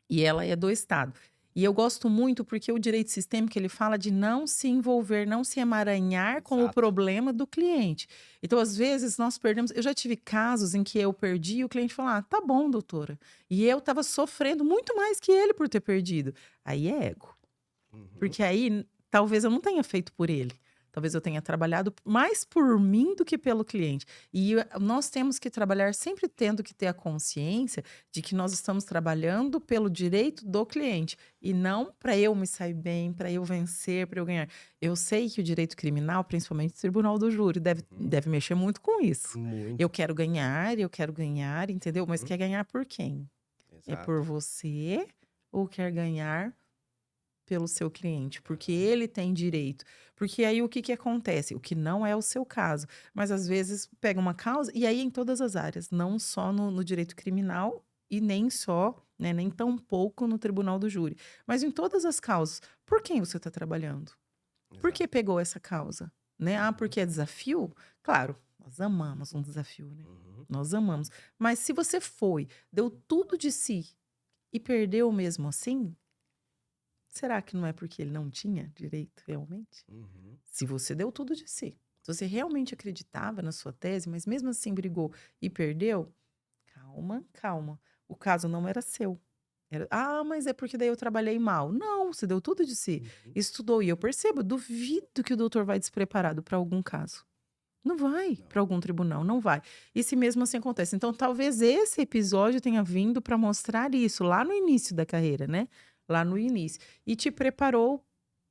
E ela é do Estado. E eu gosto muito porque o direito sistêmico ele fala de não se envolver, não se emaranhar com o Exato. problema do cliente. Então, às vezes, nós perdemos. Eu já tive casos em que eu perdi e o cliente falou: Ah, tá bom, doutora. E eu estava sofrendo muito mais que ele por ter perdido. Aí é ego. Uhum. Porque aí, talvez eu não tenha feito por ele. Talvez eu tenha trabalhado mais por mim do que pelo cliente. E nós temos que trabalhar sempre tendo que ter a consciência de que nós estamos trabalhando pelo direito do cliente e não para eu me sair bem, para eu vencer, para eu ganhar. Eu sei que o direito criminal, principalmente o tribunal do júri, deve, Uhum. deve mexer muito com isso. Muito. Eu quero ganhar, entendeu? Mas Uhum. quer ganhar por quem? É por Exato. você ou quer ganhar pelo seu cliente, porque Aham. ele tem direito. Porque aí o que que acontece? O que não é o seu caso, mas às vezes pega uma causa e aí em todas as áreas, não só no direito criminal e nem só, né, nem tão pouco no tribunal do júri, mas em todas as causas. Por quem você está trabalhando? Por que Exato. pegou essa causa? Né? Ah, Uhum. porque é desafio? Claro, nós amamos um desafio, né? Uhum. Nós amamos. Mas se você foi, deu tudo de si e perdeu mesmo assim, será que não é porque ele não tinha direito realmente? Uhum. Se você deu tudo de si, se você realmente acreditava na sua tese, mas mesmo assim brigou e perdeu, calma, calma. O caso não era seu. Ah, mas é porque daí eu trabalhei mal. Não, você deu tudo de si. Uhum. Estudou. E eu percebo, duvido que o doutor vai despreparado para algum caso. Não vai Não. para algum tribunal, não vai. E se mesmo assim acontece. Então, talvez esse episódio tenha vindo para mostrar isso lá no início da carreira, né? Lá no início. E te preparou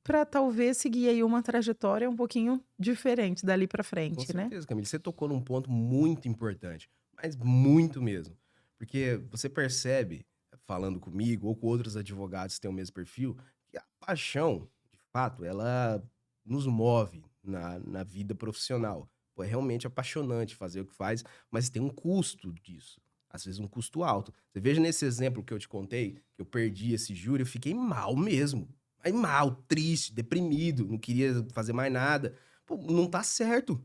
para talvez seguir aí uma trajetória um pouquinho diferente dali para Com frente, né? certeza, Camille. Você tocou num ponto muito importante, mas muito mesmo. Porque você percebe, falando comigo ou com outros advogados que têm o mesmo perfil, que a paixão, de fato, ela nos move na vida profissional. Pô, é realmente apaixonante fazer o que faz, mas tem um custo disso. Às vezes um custo alto. Você veja nesse exemplo que eu te contei, que eu perdi esse júri, eu fiquei mal mesmo. Aí mal, triste, deprimido, não queria fazer mais nada. Pô, não tá certo.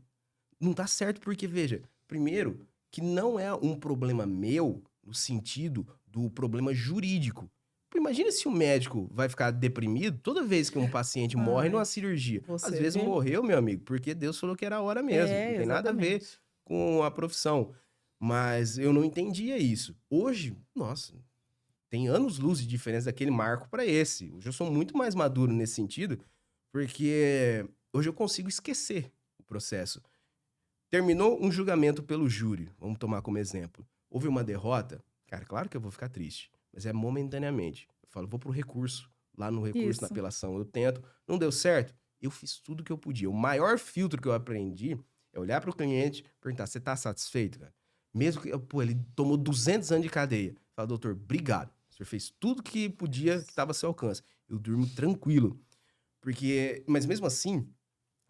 Não tá certo porque, veja, primeiro, que não é um problema meu no sentido do problema jurídico. Pô, imagina se o médico vai ficar deprimido toda vez que um paciente morre numa Ai, cirurgia. Às você vezes vê? morreu, meu amigo, porque Deus falou que era a hora mesmo. Não É, tem nada a ver exatamente. com a profissão. Mas eu não entendia isso. Hoje, nossa, tem anos-luz de diferença daquele marco para esse. Hoje eu sou muito mais maduro nesse sentido, porque hoje eu consigo esquecer o processo. Terminou um julgamento pelo júri, vamos tomar como exemplo. Houve uma derrota, cara, claro que eu vou ficar triste, mas é momentaneamente. Eu falo, vou pro recurso, lá no recurso, na Isso. apelação, eu tento, não deu certo, eu fiz tudo o que eu podia. O maior filtro que eu aprendi é olhar para o cliente, perguntar, você tá satisfeito, cara? Mesmo que, pô, ele tomou 200 anos de cadeia. Fala, doutor, obrigado. O senhor fez tudo que podia, que Isso. estava ao seu alcance. Eu durmo tranquilo. Porque, mas mesmo assim,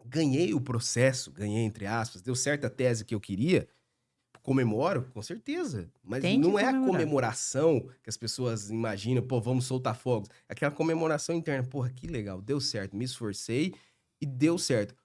ganhei o processo, ganhei entre aspas, deu certo a tese que eu queria, comemoro, com certeza, mas Tem que não é a comemorar. comemoração que as pessoas imaginam, pô, vamos soltar fogos. É aquela comemoração interna, porra, que legal, deu certo, me esforcei e deu certo.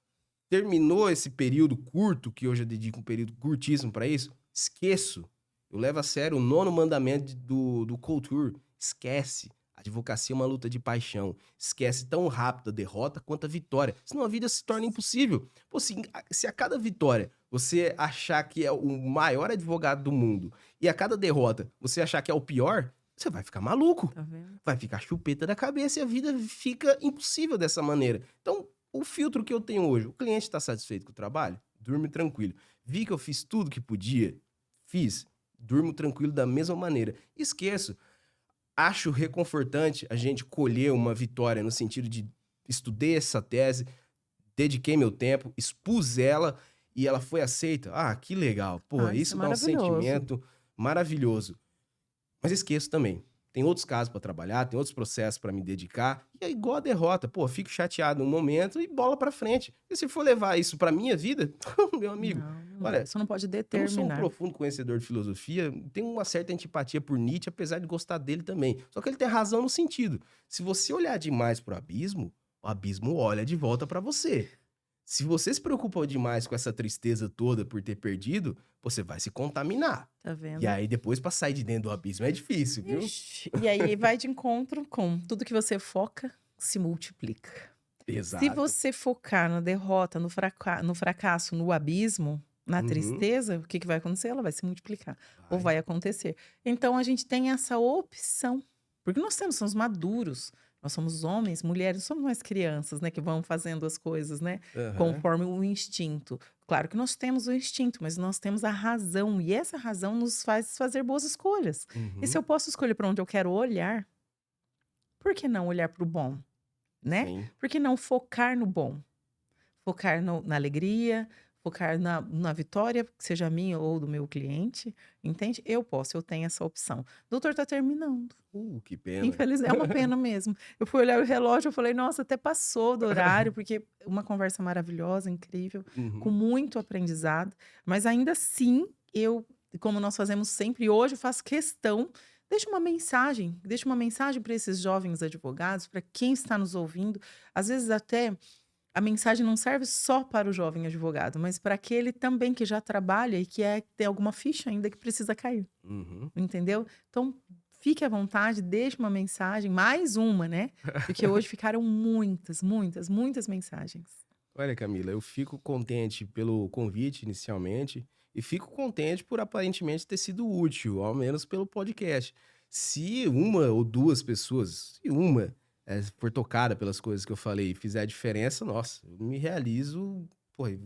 Terminou esse período curto, que hoje eu dedico um período curtíssimo para isso, esqueço. Eu levo a sério o nono mandamento do Couture. Esquece. A advocacia é uma luta de paixão. Esquece tão rápido a derrota quanto a vitória. Senão a vida se torna impossível. Pô, se a cada vitória você achar que é o maior advogado do mundo e a cada derrota você achar que é o pior, você vai ficar maluco. Tá vendo? Vai ficar chupeta da cabeça e a vida fica impossível dessa maneira. Então, o filtro que eu tenho hoje, o cliente está satisfeito com o trabalho? Durmo tranquilo. Vi que eu fiz tudo que podia? Fiz. Durmo tranquilo da mesma maneira. Esqueço. Acho reconfortante a gente colher uma vitória no sentido de estudei essa tese, dediquei meu tempo, expus ela e ela foi aceita. Ah, que legal. Pô, Ah, isso é isso dá um maravilhoso. sentimento maravilhoso. Mas esqueço também. Tem outros casos para trabalhar, tem outros processos para me dedicar, e é igual a derrota, pô, fico chateado num momento e bola para frente. E se for levar isso para minha vida, meu amigo, Não, não dá. olha, Isso não pode eu não sou um determinar. profundo conhecedor de filosofia, tenho uma certa antipatia por Nietzsche, apesar de gostar dele também. Só que ele tem razão no sentido, se você olhar demais pro abismo, o abismo olha de volta para você. Se você se preocupa demais com essa tristeza toda por ter perdido, você vai se contaminar. Tá E vendo? aí depois pra sair de dentro do abismo é difícil, viu? Ixi, e aí vai de encontro com tudo que você foca se multiplica. Se Exato. você focar na derrota, no fracasso, no abismo, na Uhum. tristeza, o que que vai acontecer? Ela vai se multiplicar, ou Vai. vai acontecer. Então a gente tem essa opção, porque nós temos somos maduros, nós somos homens, mulheres, não somos mais crianças, né, que vão fazendo as coisas, né, Aham. conforme o instinto. Claro que nós temos o instinto, mas nós temos a razão, e essa razão nos faz fazer boas escolhas. E se Uhum. eu posso escolher para onde eu quero olhar, por que não olhar para o bom? Né? Sim. Por que não focar no bom? Focar na alegria, focar na vitória, que seja minha ou do meu cliente, entende? Eu posso, eu tenho essa opção. Doutor, tá terminando. Que pena. Infelizmente, é uma pena mesmo. Eu fui olhar o relógio, eu falei, nossa, até passou do horário, porque uma conversa maravilhosa, incrível, com Uhum. muito aprendizado, mas ainda assim, eu, como nós fazemos sempre, hoje eu faço questão, deixa uma mensagem para esses jovens advogados, para quem está nos ouvindo, às vezes até a mensagem não serve só para o jovem advogado, mas para aquele também que já trabalha e que tem alguma ficha ainda que precisa cair. Uhum. Entendeu? Então, fique à vontade, deixe uma mensagem, mais uma, né, porque hoje ficaram muitas, muitas, muitas mensagens. Olha, Camila, eu fico contente pelo convite inicialmente e fico contente por aparentemente ter sido útil, ao menos pelo podcast. Se uma ou duas pessoas, se uma for tocada pelas coisas que eu falei e fizer a diferença, nossa, eu me realizo, pô, é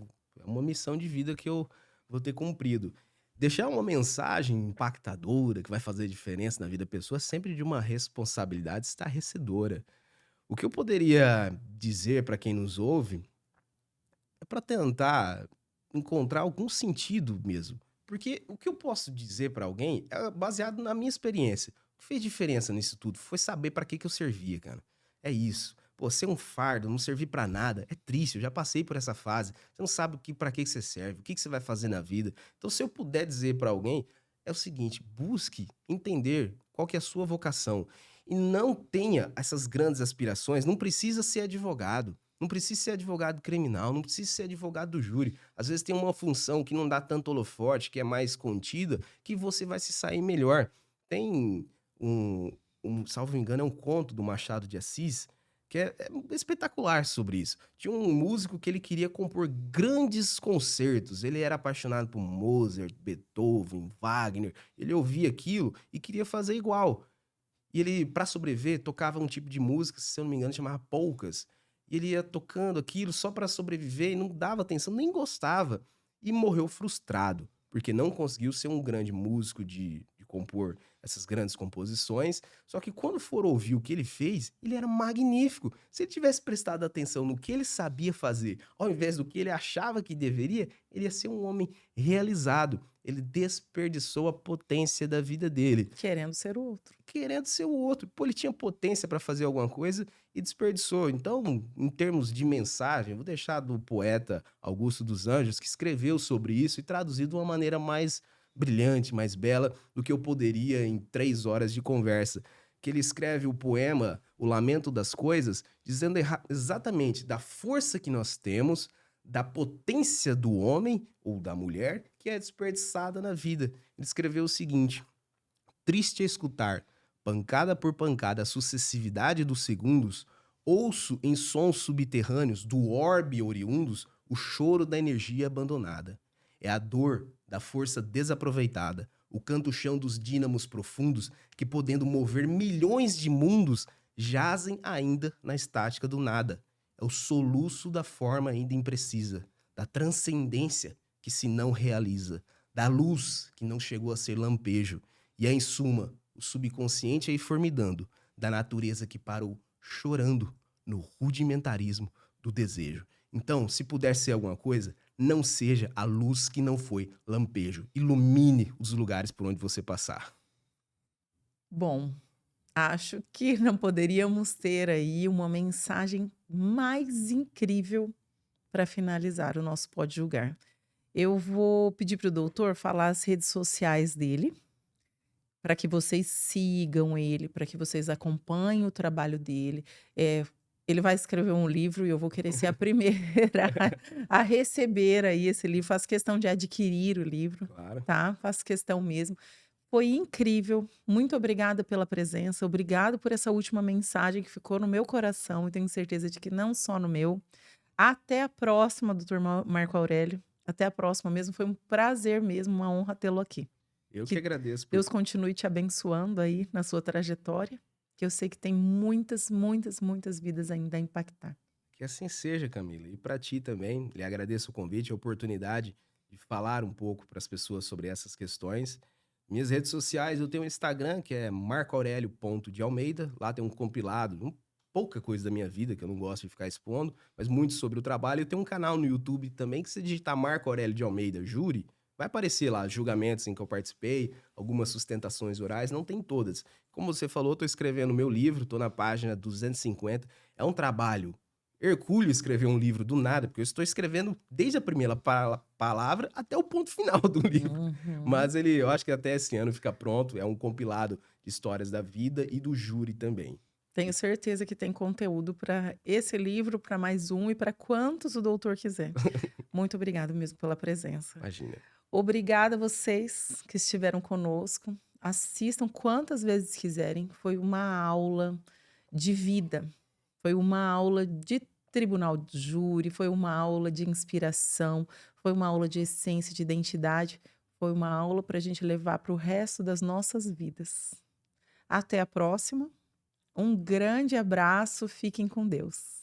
uma missão de vida que eu vou ter cumprido. Deixar uma mensagem impactadora que vai fazer diferença na vida da pessoa é sempre de uma responsabilidade estarrecedora. O que eu poderia dizer para quem nos ouve é para tentar encontrar algum sentido mesmo. Porque o que eu posso dizer para alguém é baseado na minha experiência. O que fez diferença nisso tudo foi saber para que eu servia, cara. É isso. Pô, ser um fardo, não servir para nada, é triste. Eu já passei por essa fase. Você não sabe para que você serve, o que você vai fazer na vida. Então, se eu puder dizer para alguém, é o seguinte: busque entender qual que é a sua vocação e não tenha essas grandes aspirações. Não precisa ser advogado. Não precisa ser advogado criminal, não precisa ser advogado do júri. Às vezes tem uma função que não dá tanto holofote, que é mais contida, que você vai se sair melhor. Tem um, salvo engano, é um conto do Machado de Assis, que é espetacular sobre isso. Tinha um músico que ele queria compor grandes concertos. Ele era apaixonado por Mozart, Beethoven, Wagner. Ele ouvia aquilo e queria fazer igual. E ele, para sobreviver, tocava um tipo de música, se eu não me engano, chamava polcas. E ele ia tocando aquilo só para sobreviver e não dava atenção, nem gostava. E morreu frustrado, porque não conseguiu ser um grande músico de compor essas grandes composições. Só que quando for ouvir o que ele fez, ele era magnífico. Se ele tivesse prestado atenção no que ele sabia fazer, ao invés do que ele achava que deveria, ele ia ser um homem realizado. Ele desperdiçou a potência da vida dele Querendo ser o outro. querendo ser o outro. Pô, ele tinha potência para fazer alguma coisa e desperdiçou. Então, em termos de mensagem, vou deixar do poeta Augusto dos Anjos, que escreveu sobre isso e traduziu de uma maneira mais brilhante, mais bela do que eu poderia em 3 horas de conversa. Que ele escreve o poema O Lamento das Coisas, dizendo exatamente da força que nós temos, da potência do homem ou da mulher que é desperdiçada na vida. Ele escreveu o seguinte: triste é escutar, pancada por pancada, a sucessividade dos segundos, ouço em sons subterrâneos do orbe oriundos o choro da energia abandonada. É a dor da força desaproveitada, o canto-chão dos dínamos profundos que, podendo mover milhões de mundos, jazem ainda na estática do nada. É o soluço da forma ainda imprecisa, da transcendência que se não realiza, da luz que não chegou a ser lampejo, e é, em suma, o subconsciente aí formidando da natureza que parou chorando no rudimentarismo do desejo. Então, se puder ser alguma coisa, não seja a luz que não foi lampejo. Ilumine os lugares por onde você passar. Bom, Acho que não poderíamos ter aí uma mensagem mais incrível para finalizar o nosso Pode Julgar. Eu vou pedir para o doutor falar as redes sociais dele, para que vocês sigam ele, para que vocês acompanhem o trabalho dele. Ele vai escrever um livro e eu vou querer ser a primeira a receber aí esse livro. Faço questão de adquirir o livro, Claro. tá? Faço questão mesmo. Foi incrível. Muito obrigada pela presença. Obrigado por essa última mensagem que ficou no meu coração e tenho certeza de que não só no meu. Até a próxima, doutor Marco Aurélio. Até a próxima mesmo. Foi um prazer mesmo, uma honra tê-lo aqui. Eu que Que agradeço por Deus continue te abençoando aí na sua trajetória, que eu sei que tem muitas, muitas, muitas vidas ainda a impactar. que assim seja, Camila. E para ti também, lhe agradeço o convite, a oportunidade de falar um pouco para as pessoas sobre essas questões. Minhas redes sociais, eu tenho um Instagram que é marcoaurelio.dealmeida. Lá tem um compilado, pouca coisa da minha vida que eu não gosto de ficar expondo, mas muito sobre o trabalho. Eu tenho um canal no YouTube também que se digitar Marco Aurélio de Almeida Júri, vai aparecer lá julgamentos em que eu participei, algumas sustentações orais, não tem todas. Como você falou, estou escrevendo meu livro, estou na página 250. É um trabalho hercúleo escrever um livro do nada, porque eu estou escrevendo desde a primeira palavra até o ponto final do livro. Uhum. Mas eu acho que até esse ano fica pronto. É um compilado de histórias da vida e do júri também. Tenho certeza que tem conteúdo para esse livro, para mais um e para quantos o doutor quiser. Muito obrigada mesmo pela presença. Imagina. Obrigada a vocês que estiveram conosco. Assistam quantas vezes quiserem. Foi uma aula de vida. Foi uma aula de tribunal de júri, foi uma aula de inspiração, foi uma aula de essência, de identidade, foi uma aula para a gente levar para o resto das nossas vidas. Até a próxima. Um grande abraço. Fiquem com Deus.